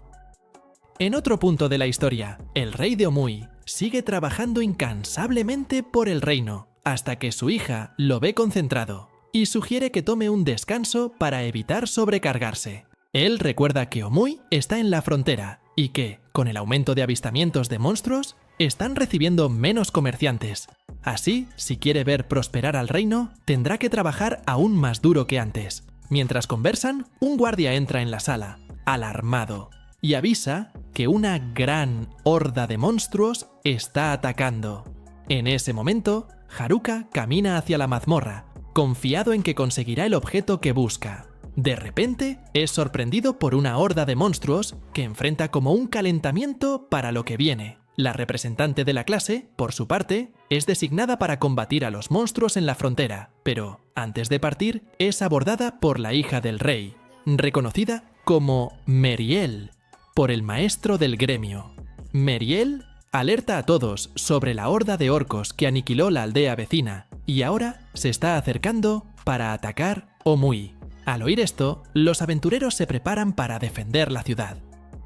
En otro punto de la historia, el rey de Omui sigue trabajando incansablemente por el reino, hasta que su hija lo ve concentrado y sugiere que tome un descanso para evitar sobrecargarse. Él recuerda que Omui está en la frontera y que, con el aumento de avistamientos de monstruos, están recibiendo menos comerciantes. Así, si quiere ver prosperar al reino, tendrá que trabajar aún más duro que antes. Mientras conversan, un guardia entra en la sala, alarmado, y avisa que una gran horda de monstruos está atacando. En ese momento, Haruka camina hacia la mazmorra, confiado en que conseguirá el objeto que busca. De repente, es sorprendido por una horda de monstruos que enfrenta como un calentamiento para lo que viene. La representante de la clase, por su parte, es designada para combatir a los monstruos en la frontera, pero, antes de partir, es abordada por la hija del rey, reconocida como Meriel, por el maestro del gremio. Meriel alerta a todos sobre la horda de orcos que aniquiló la aldea vecina y ahora se está acercando para atacar Omui. Al oír esto, los aventureros se preparan para defender la ciudad.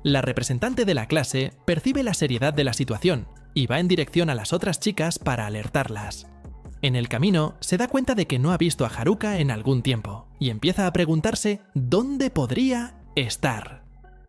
La representante de la clase percibe la seriedad de la situación y va en dirección a las otras chicas para alertarlas. En el camino se da cuenta de que no ha visto a Haruka en algún tiempo y empieza a preguntarse dónde podría estar.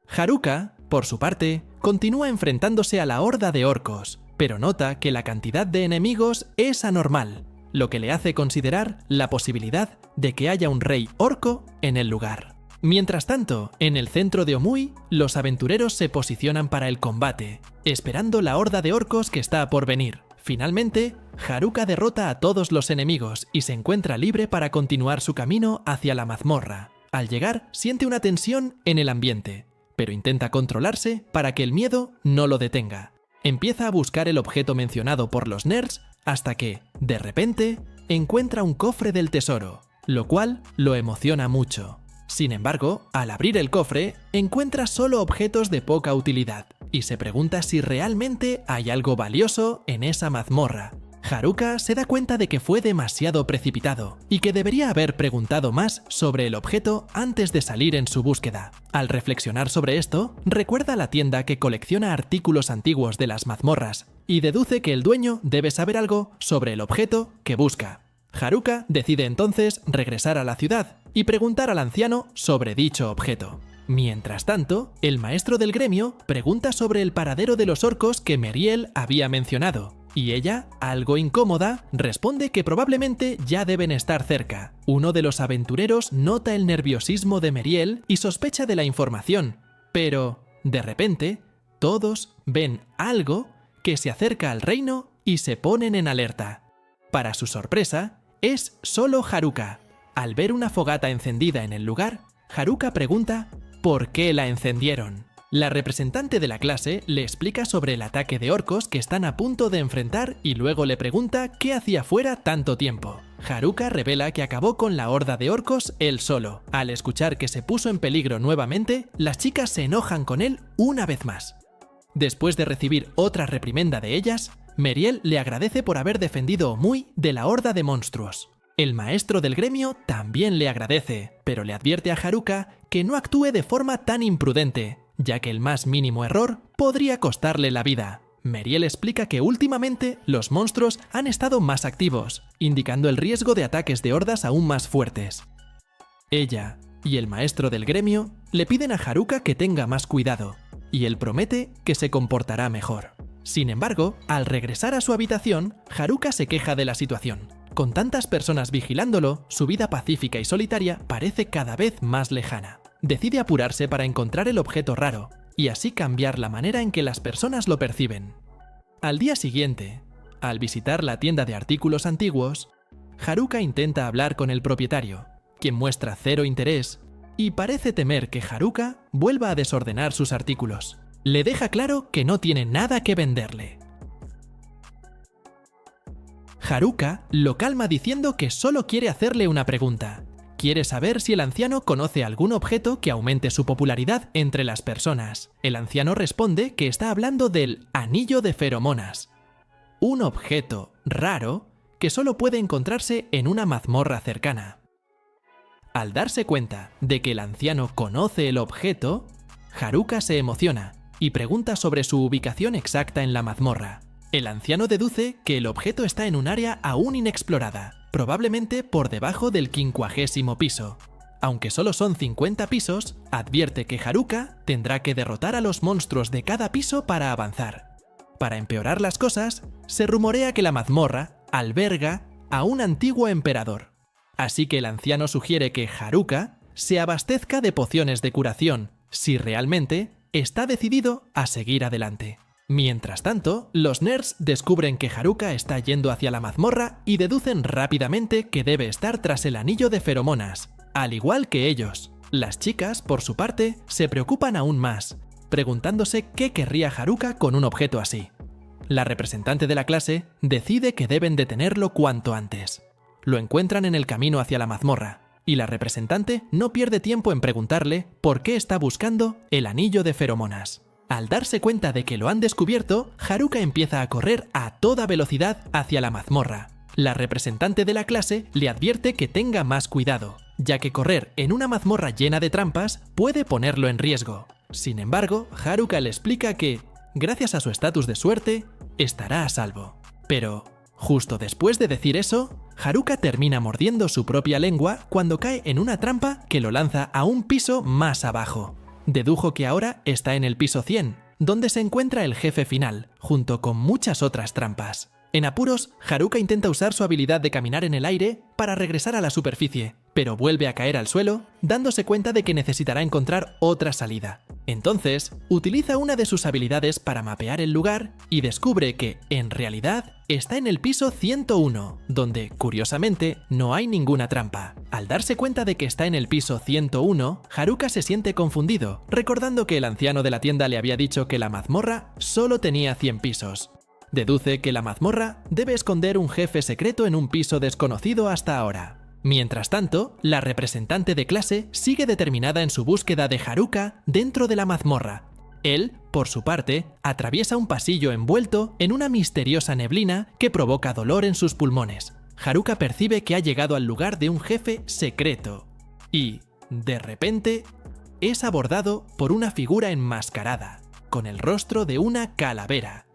Haruka, por su parte, continúa enfrentándose a la horda de orcos, pero nota que la cantidad de enemigos es anormal, lo que le hace considerar la posibilidad de que haya un rey orco en el lugar. Mientras tanto, en el centro de Omui, los aventureros se posicionan para el combate, esperando la horda de orcos que está por venir. Finalmente, Haruka derrota a todos los enemigos y se encuentra libre para continuar su camino hacia la mazmorra. Al llegar, siente una tensión en el ambiente, pero intenta controlarse para que el miedo no lo detenga. Empieza a buscar el objeto mencionado por los nerds hasta que, de repente, encuentra un cofre del tesoro, lo cual lo emociona mucho. Sin embargo, al abrir el cofre, encuentra solo objetos de poca utilidad y se pregunta si realmente hay algo valioso en esa mazmorra. Haruka se da cuenta de que fue demasiado precipitado y que debería haber preguntado más sobre el objeto antes de salir en su búsqueda. Al reflexionar sobre esto, recuerda la tienda que colecciona artículos antiguos de las mazmorras y deduce que el dueño debe saber algo sobre el objeto que busca. Haruka decide entonces regresar a la ciudad y preguntar al anciano sobre dicho objeto. Mientras tanto, el maestro del gremio pregunta sobre el paradero de los orcos que Meriel había mencionado, y ella, algo incómoda, responde que probablemente ya deben estar cerca. Uno de los aventureros nota el nerviosismo de Meriel y sospecha de la información, pero, de repente, todos ven algo que se acerca al reino y se ponen en alerta. Para su sorpresa, es solo Haruka. Al ver una fogata encendida en el lugar, Haruka pregunta ¿por qué la encendieron? La representante de la clase le explica sobre el ataque de orcos que están a punto de enfrentar y luego le pregunta qué hacía fuera tanto tiempo. Haruka revela que acabó con la horda de orcos él solo. Al escuchar que se puso en peligro nuevamente, las chicas se enojan con él una vez más. Después de recibir otra reprimenda de ellas, Meriel le agradece por haber defendido Omui de la horda de monstruos. El maestro del gremio también le agradece, pero le advierte a Haruka que no actúe de forma tan imprudente, ya que el más mínimo error podría costarle la vida. Meriel explica que últimamente los monstruos han estado más activos, indicando el riesgo de ataques de hordas aún más fuertes. Ella y el maestro del gremio le piden a Haruka que tenga más cuidado, y él promete que se comportará mejor. Sin embargo, al regresar a su habitación, Haruka se queja de la situación. Con tantas personas vigilándolo, su vida pacífica y solitaria parece cada vez más lejana. Decide apurarse para encontrar el objeto raro, y así cambiar la manera en que las personas lo perciben. Al día siguiente, al visitar la tienda de artículos antiguos, Haruka intenta hablar con el propietario, quien muestra cero interés y parece temer que Haruka vuelva a desordenar sus artículos. Le deja claro que no tiene nada que venderle. Haruka lo calma diciendo que solo quiere hacerle una pregunta. Quiere saber si el anciano conoce algún objeto que aumente su popularidad entre las personas. El anciano responde que está hablando del anillo de feromonas, un objeto raro que solo puede encontrarse en una mazmorra cercana. Al darse cuenta de que el anciano conoce el objeto, Haruka se emociona y pregunta sobre su ubicación exacta en la mazmorra. El anciano deduce que el objeto está en un área aún inexplorada, probablemente por debajo del 50º piso. Aunque solo son 50 pisos, advierte que Haruka tendrá que derrotar a los monstruos de cada piso para avanzar. Para empeorar las cosas, se rumorea que la mazmorra alberga a un antiguo emperador. Así que el anciano sugiere que Haruka se abastezca de pociones de curación, si realmente está decidido a seguir adelante. Mientras tanto, los nerds descubren que Haruka está yendo hacia la mazmorra y deducen rápidamente que debe estar tras el anillo de feromonas, al igual que ellos. Las chicas, por su parte, se preocupan aún más, preguntándose qué querría Haruka con un objeto así. La representante de la clase decide que deben detenerlo cuanto antes. Lo encuentran en el camino hacia la mazmorra, y la representante no pierde tiempo en preguntarle por qué está buscando el anillo de feromonas. Al darse cuenta de que lo han descubierto, Haruka empieza a correr a toda velocidad hacia la mazmorra. La representante de la clase le advierte que tenga más cuidado, ya que correr en una mazmorra llena de trampas puede ponerlo en riesgo. Sin embargo, Haruka le explica que, gracias a su estatus de suerte, estará a salvo. Pero, justo después de decir eso, Haruka termina mordiendo su propia lengua cuando cae en una trampa que lo lanza a un piso más abajo. Dedujo que ahora está en el piso 100, donde se encuentra el jefe final, junto con muchas otras trampas. En apuros, Haruka intenta usar su habilidad de caminar en el aire para regresar a la superficie, pero vuelve a caer al suelo, dándose cuenta de que necesitará encontrar otra salida. Entonces, utiliza una de sus habilidades para mapear el lugar y descubre que, en realidad, está en el piso 101, donde, curiosamente, no hay ninguna trampa. Al darse cuenta de que está en el piso 101, Haruka se siente confundido, recordando que el anciano de la tienda le había dicho que la mazmorra solo tenía 100 pisos. Deduce que la mazmorra debe esconder un jefe secreto en un piso desconocido hasta ahora. Mientras tanto, la representante de clase sigue determinada en su búsqueda de Haruka dentro de la mazmorra. Él, por su parte, atraviesa un pasillo envuelto en una misteriosa neblina que provoca dolor en sus pulmones. Haruka percibe que ha llegado al lugar de un jefe secreto y, de repente, es abordado por una figura enmascarada, con el rostro de una calavera,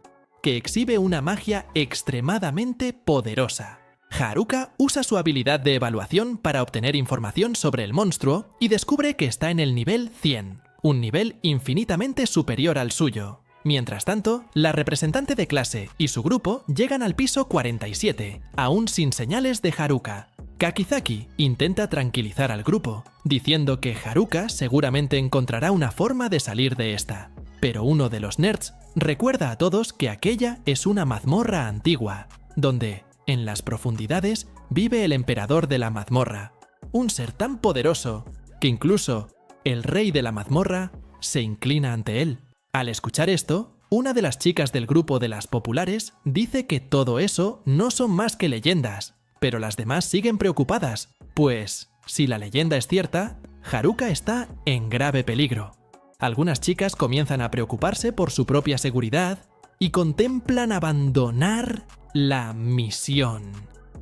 que exhibe una magia extremadamente poderosa. Haruka usa su habilidad de evaluación para obtener información sobre el monstruo y descubre que está en el nivel 100, un nivel infinitamente superior al suyo. Mientras tanto, la representante de clase y su grupo llegan al piso 47, aún sin señales de Haruka. Kakizaki intenta tranquilizar al grupo, diciendo que Haruka seguramente encontrará una forma de salir de esta. Pero uno de los nerds recuerda a todos que aquella es una mazmorra antigua, donde, en las profundidades, vive el emperador de la mazmorra, un ser tan poderoso que incluso el rey de la mazmorra se inclina ante él. Al escuchar esto, una de las chicas del grupo de las populares dice que todo eso no son más que leyendas, pero las demás siguen preocupadas, pues, si la leyenda es cierta, Haruka está en grave peligro. Algunas chicas comienzan a preocuparse por su propia seguridad y contemplan abandonar la misión.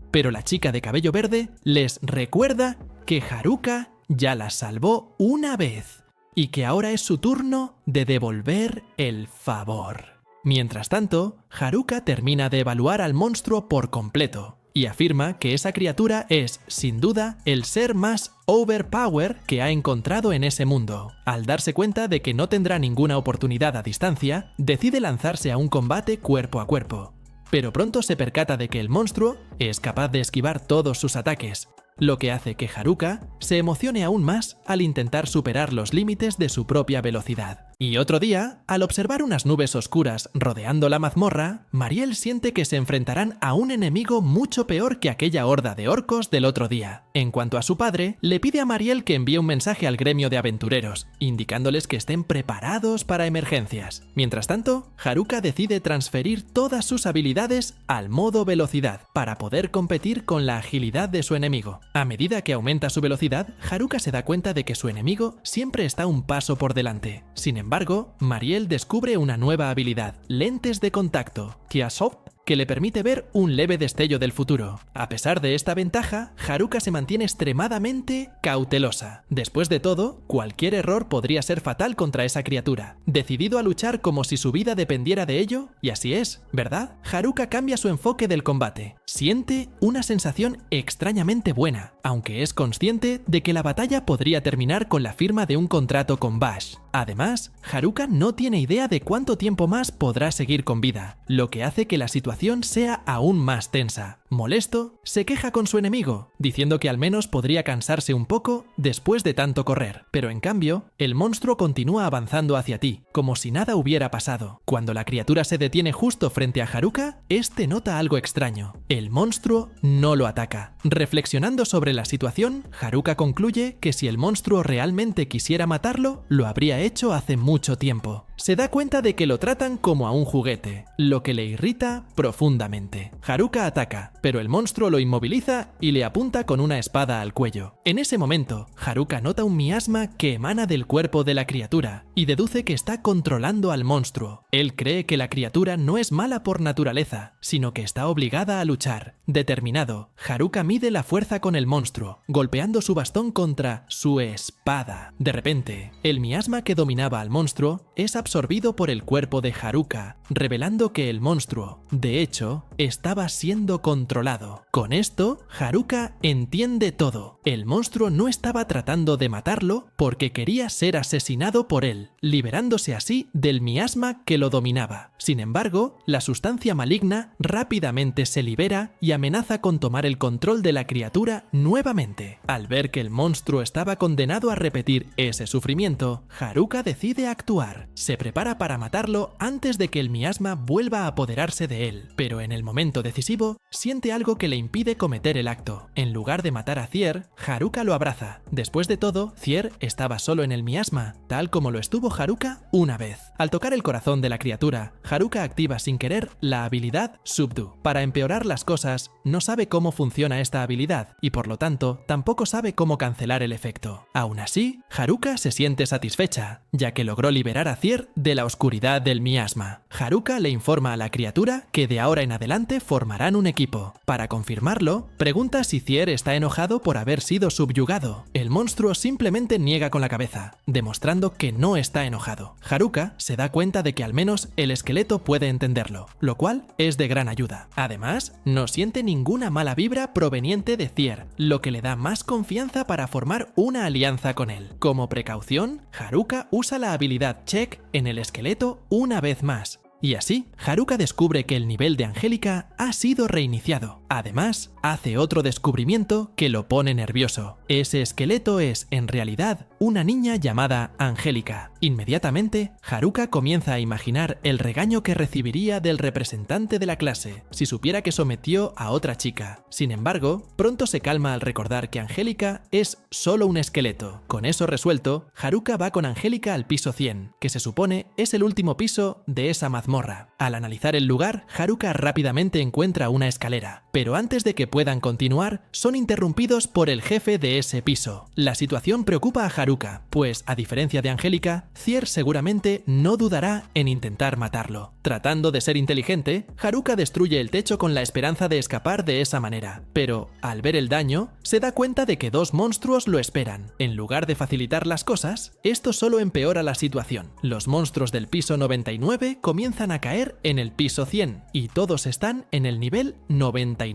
Pero la chica de cabello verde les recuerda que Haruka ya las salvó una vez y que ahora es su turno de devolver el favor. Mientras tanto, Haruka termina de evaluar al monstruo por completo y afirma que esa criatura es, sin duda, el ser más overpower que ha encontrado en ese mundo. Al darse cuenta de que no tendrá ninguna oportunidad a distancia, decide lanzarse a un combate cuerpo a cuerpo. Pero pronto se percata de que el monstruo es capaz de esquivar todos sus ataques, lo que hace que Haruka se emocione aún más al intentar superar los límites de su propia velocidad. Y otro día, al observar unas nubes oscuras rodeando la mazmorra, Mariel siente que se enfrentarán a un enemigo mucho peor que aquella horda de orcos del otro día. En cuanto a su padre, le pide a Mariel que envíe un mensaje al gremio de aventureros, indicándoles que estén preparados para emergencias. Mientras tanto, Haruka decide transferir todas sus habilidades al modo velocidad, para poder competir con la agilidad de su enemigo. A medida que aumenta su velocidad, Haruka se da cuenta de que su enemigo siempre está un paso por delante. Sin embargo, Mariel descubre una nueva habilidad, lentes de contacto, Kiasoft, que le permite ver un leve destello del futuro. A pesar de esta ventaja, Haruka se mantiene extremadamente cautelosa. Después de todo, cualquier error podría ser fatal contra esa criatura. Decidido a luchar como si su vida dependiera de ello, y así es, ¿verdad? Haruka cambia su enfoque del combate. Siente una sensación extrañamente buena, aunque es consciente de que la batalla podría terminar con la firma de un contrato con Bash. Además, Haruka no tiene idea de cuánto tiempo más podrá seguir con vida, lo que hace que la situación sea aún más tensa. Molesto, se queja con su enemigo, diciendo que al menos podría cansarse un poco después de tanto correr. Pero en cambio, el monstruo continúa avanzando hacia ti, como si nada hubiera pasado. Cuando la criatura se detiene justo frente a Haruka, este nota algo extraño. El monstruo no lo ataca. Reflexionando sobre la situación, Haruka concluye que si el monstruo realmente quisiera matarlo, lo habría hecho hace mucho tiempo. Se da cuenta de que lo tratan como a un juguete, lo que le irrita profundamente. Haruka ataca, pero el monstruo lo inmoviliza y le apunta con una espada al cuello. En ese momento, Haruka nota un miasma que emana del cuerpo de la criatura y deduce que está controlando al monstruo. Él cree que la criatura no es mala por naturaleza, sino que está obligada a luchar. Determinado, Haruka mide la fuerza con el monstruo, golpeando su bastón contra su espada. De repente, el miasma que dominaba al monstruo es absorbido por el cuerpo de Haruka, revelando que el monstruo, de hecho, estaba siendo controlado. Con esto, Haruka entiende todo. El monstruo no estaba tratando de matarlo porque quería ser asesinado por él, liberándose así del miasma que lo dominaba. Sin embargo, la sustancia maligna rápidamente se libera y amenaza con tomar el control de la criatura nuevamente. Al ver que el monstruo estaba condenado a repetir ese sufrimiento, Haruka decide actuar. Se prepara para matarlo antes de que el miasma vuelva a apoderarse de él, pero en el momento decisivo, siente algo que le impide cometer el acto. En lugar de matar a Thier, Haruka lo abraza. Después de todo, Thier estaba solo en el miasma, tal como lo estuvo Haruka una vez. Al tocar el corazón de la criatura, Haruka activa sin querer la habilidad Subdue. Para empeorar las cosas, no sabe cómo funciona esta habilidad y por lo tanto tampoco sabe cómo cancelar el efecto. Aún así, Haruka se siente satisfecha, ya que logró liberar a Thier de la oscuridad del miasma. Haruka le informa a la criatura que de ahora en adelante formarán un equipo. Para confirmarlo, pregunta si Thier está enojado por haber sido subyugado. El monstruo simplemente niega con la cabeza, demostrando que no está enojado. Haruka se da cuenta de que al menos el esqueleto puede entenderlo, lo cual es de gran ayuda. Además, no siente ninguna mala vibra proveniente de Thier, lo que le da más confianza para formar una alianza con él. Como precaución, Haruka usa la habilidad Check en el esqueleto una vez más. Y así, Haruka descubre que el nivel de Angélica ha sido reiniciado. Además, hace otro descubrimiento que lo pone nervioso. Ese esqueleto es, en realidad, una niña llamada Angélica. Inmediatamente, Haruka comienza a imaginar el regaño que recibiría del representante de la clase si supiera que sometió a otra chica. Sin embargo, pronto se calma al recordar que Angélica es solo un esqueleto. Con eso resuelto, Haruka va con Angélica al piso 100, que se supone es el último piso de esa mazmorra. Al analizar el lugar, Haruka rápidamente encuentra una escalera, pero antes de que puedan continuar, son interrumpidos por el jefe de ese piso. La situación preocupa a Haruka, pues, a diferencia de Angélica, Thier seguramente no dudará en intentar matarlo. Tratando de ser inteligente, Haruka destruye el techo con la esperanza de escapar de esa manera, pero, al ver el daño, se da cuenta de que dos monstruos lo esperan. En lugar de facilitar las cosas, esto solo empeora la situación. Los monstruos del piso 99 comienzan a caer en el piso 100, y todos están en el nivel 99.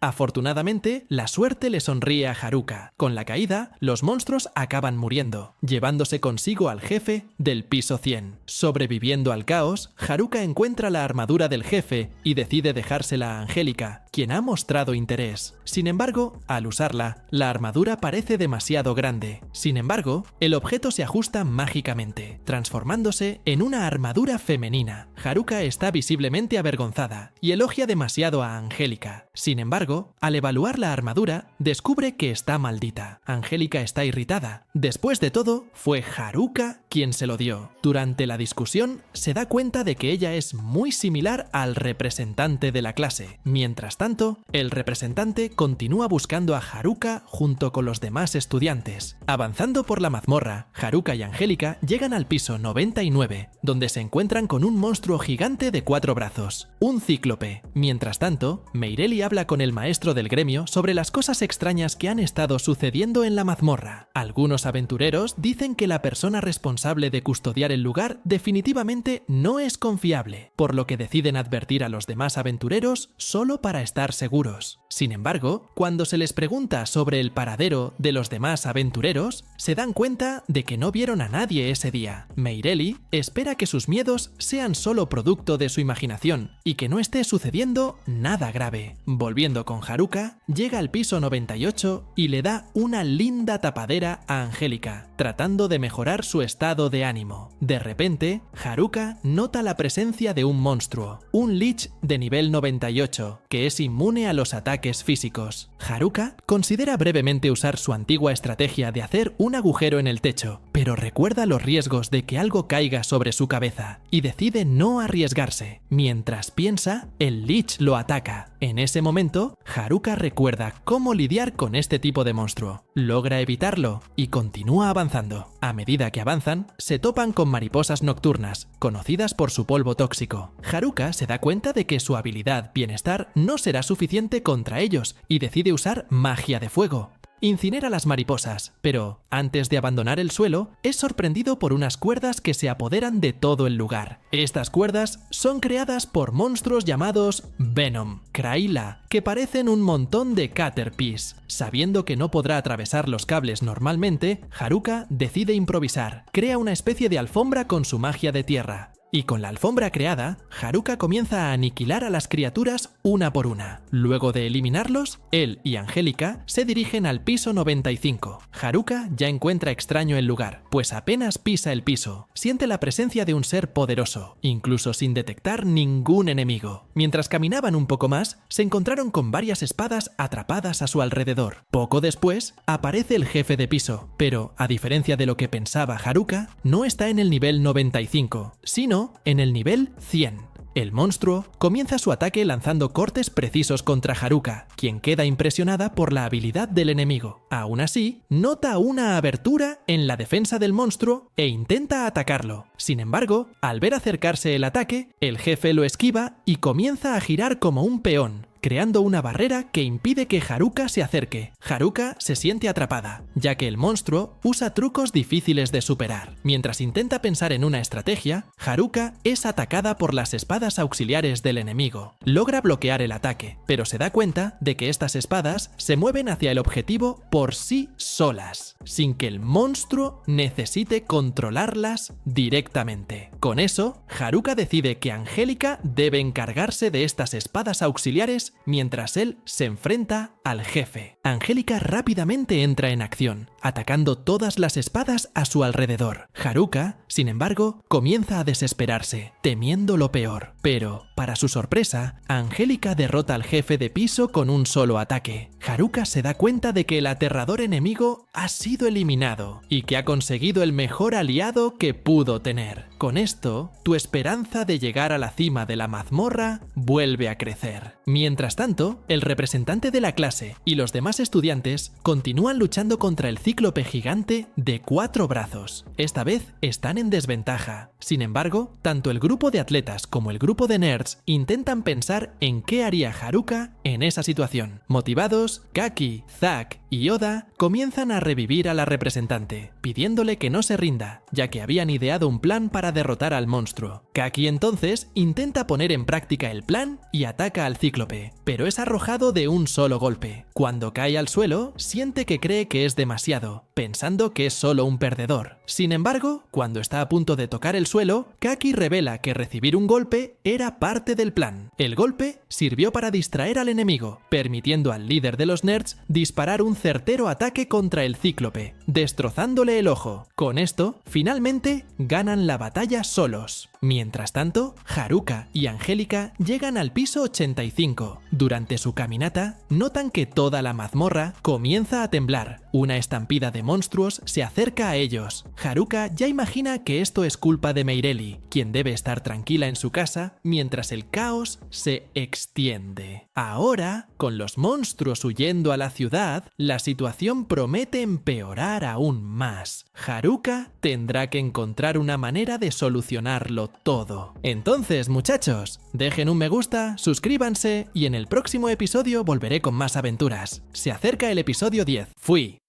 Afortunadamente, la suerte le sonríe a Haruka. Con la caída, los monstruos acaban muriendo, llevándose consigo al jefe del piso 100. Sobreviviendo al caos, Haruka encuentra la armadura del jefe y decide dejársela a Angélica, quien ha mostrado interés. Sin embargo, al usarla, la armadura parece demasiado grande. Sin embargo, el objeto se ajusta mágicamente, transformándose en una armadura femenina. Haruka está visiblemente avergonzada y elogia demasiado a Angélica. Sin embargo, al evaluar la armadura, descubre que está maldita. Angélica está irritada. Después de todo, fue Haruka quien se lo dio. Durante la discusión, se da cuenta de que ella es muy similar al representante de la clase. Mientras tanto, el representante continúa buscando a Haruka junto con los demás estudiantes. Avanzando por la mazmorra, Haruka y Angélica llegan al piso 99, donde se encuentran con un monstruo gigante de 4 brazos, un cíclope. Mientras tanto, Meireli habla con el maestro del gremio sobre las cosas extrañas que han estado sucediendo en la mazmorra. Algunos aventureros dicen que la persona responsable de custodiar el lugar definitivamente no es confiable, por lo que deciden advertir a los demás aventureros solo para estar seguros. Sin embargo, cuando se les pregunta sobre el paradero de los demás aventureros, se dan cuenta de que no vieron a nadie ese día. Meireli espera que sus miedos sean solo producto de su imaginación y que no esté sucediendo nada grave. Volviendo con Haruka, llega al piso 98 y le da una linda tapadera a Angélica, tratando de mejorar su estado de ánimo. De repente, Haruka nota la presencia de un monstruo, un Lich de nivel 98, que es inmune a los ataques físicos. Haruka considera brevemente usar su antigua estrategia de hacer un agujero en el techo, pero recuerda los riesgos de que algo caiga sobre su cabeza y decide no arriesgarse. Mientras piensa, el Lich lo ataca. En ese momento, Haruka recuerda cómo lidiar con este tipo de monstruo. Logra evitarlo y continúa avanzando. A medida que avanzan, se topan con mariposas nocturnas, conocidas por su polvo tóxico. Haruka se da cuenta de que su habilidad Bienestar no será suficiente contra ellos y decide usar magia de fuego. Incinera las mariposas, pero antes de abandonar el suelo, es sorprendido por unas cuerdas que se apoderan de todo el lugar. Estas cuerdas son creadas por monstruos llamados Venom, Kraila, que parecen un montón de Caterpies. Sabiendo que no podrá atravesar los cables normalmente, Haruka decide improvisar. Crea una especie de alfombra con su magia de tierra. Y con la alfombra creada, Haruka comienza a aniquilar a las criaturas una por una. Luego de eliminarlos, él y Angélica se dirigen al piso 95. Haruka ya encuentra extraño el lugar, pues apenas pisa el piso, siente la presencia de un ser poderoso, incluso sin detectar ningún enemigo. Mientras caminaban un poco más, se encontraron con varias espadas atrapadas a su alrededor. Poco después, aparece el jefe de piso, pero, a diferencia de lo que pensaba Haruka, no está en el nivel 95, sino en el nivel 100. El monstruo comienza su ataque lanzando cortes precisos contra Haruka, quien queda impresionada por la habilidad del enemigo. Aún así, nota una abertura en la defensa del monstruo e intenta atacarlo. Sin embargo, al ver acercarse el ataque, el jefe lo esquiva y comienza a girar como un peón, creando una barrera que impide que Haruka se acerque. Haruka se siente atrapada, ya que el monstruo usa trucos difíciles de superar. Mientras intenta pensar en una estrategia, Haruka es atacada por las espadas auxiliares del enemigo. Logra bloquear el ataque, pero se da cuenta de que estas espadas se mueven hacia el objetivo por sí solas, sin que el monstruo necesite controlarlas directamente. Con eso, Haruka decide que Angélica debe encargarse de estas espadas auxiliares mientras él se enfrenta al jefe. Angélica rápidamente entra en acción, atacando todas las espadas a su alrededor. Haruka, sin embargo, comienza a desesperarse, temiendo lo peor. Pero, para su sorpresa, Angélica derrota al jefe de piso con un solo ataque. Haruka se da cuenta de que el aterrador enemigo ha sido eliminado y que ha conseguido el mejor aliado que pudo tener. Con esto, tu esperanza de llegar a la cima de la mazmorra vuelve a crecer. Mientras tanto, el representante de la clase y los demás estudiantes continúan luchando contra el cíclope gigante de 4 brazos. Esta vez están en desventaja. Sin embargo, tanto el grupo de atletas como el grupo de nerds intentan pensar en qué haría Haruka en esa situación. Motivados, Kaki, Zack y Oda comienzan a revivir a la representante, pidiéndole que no se rinda, ya que habían ideado un plan para derrotar al monstruo. Kaki entonces intenta poner en práctica el plan y ataca al cíclope, pero es arrojado de un solo golpe. Cuando cae al suelo, siente que cree que es demasiado, pensando que es solo un perdedor. Sin embargo, cuando está a punto de tocar el suelo, Kaki revela que recibir un golpe era parte del plan. El golpe sirvió para distraer al enemigo, permitiendo al líder de los nerds disparar un certero ataque contra el cíclope, destrozándole el ojo. Con esto, finalmente ganan la batalla solos. Mientras tanto, Haruka y Angélica llegan al piso 85. Durante su caminata, notan que toda la mazmorra comienza a temblar. Una estampida de monstruos se acerca a ellos. Haruka ya imagina que esto es culpa de Meireli, quien debe estar tranquila en su casa mientras el caos se extiende. Ahora, con los monstruos huyendo a la ciudad, la situación promete empeorar aún más. Haruka tendrá que encontrar una manera de solucionarlo todo. Entonces, muchachos, dejen un me gusta, suscríbanse y en el próximo episodio volveré con más aventuras. Se acerca el episodio 10. Fui.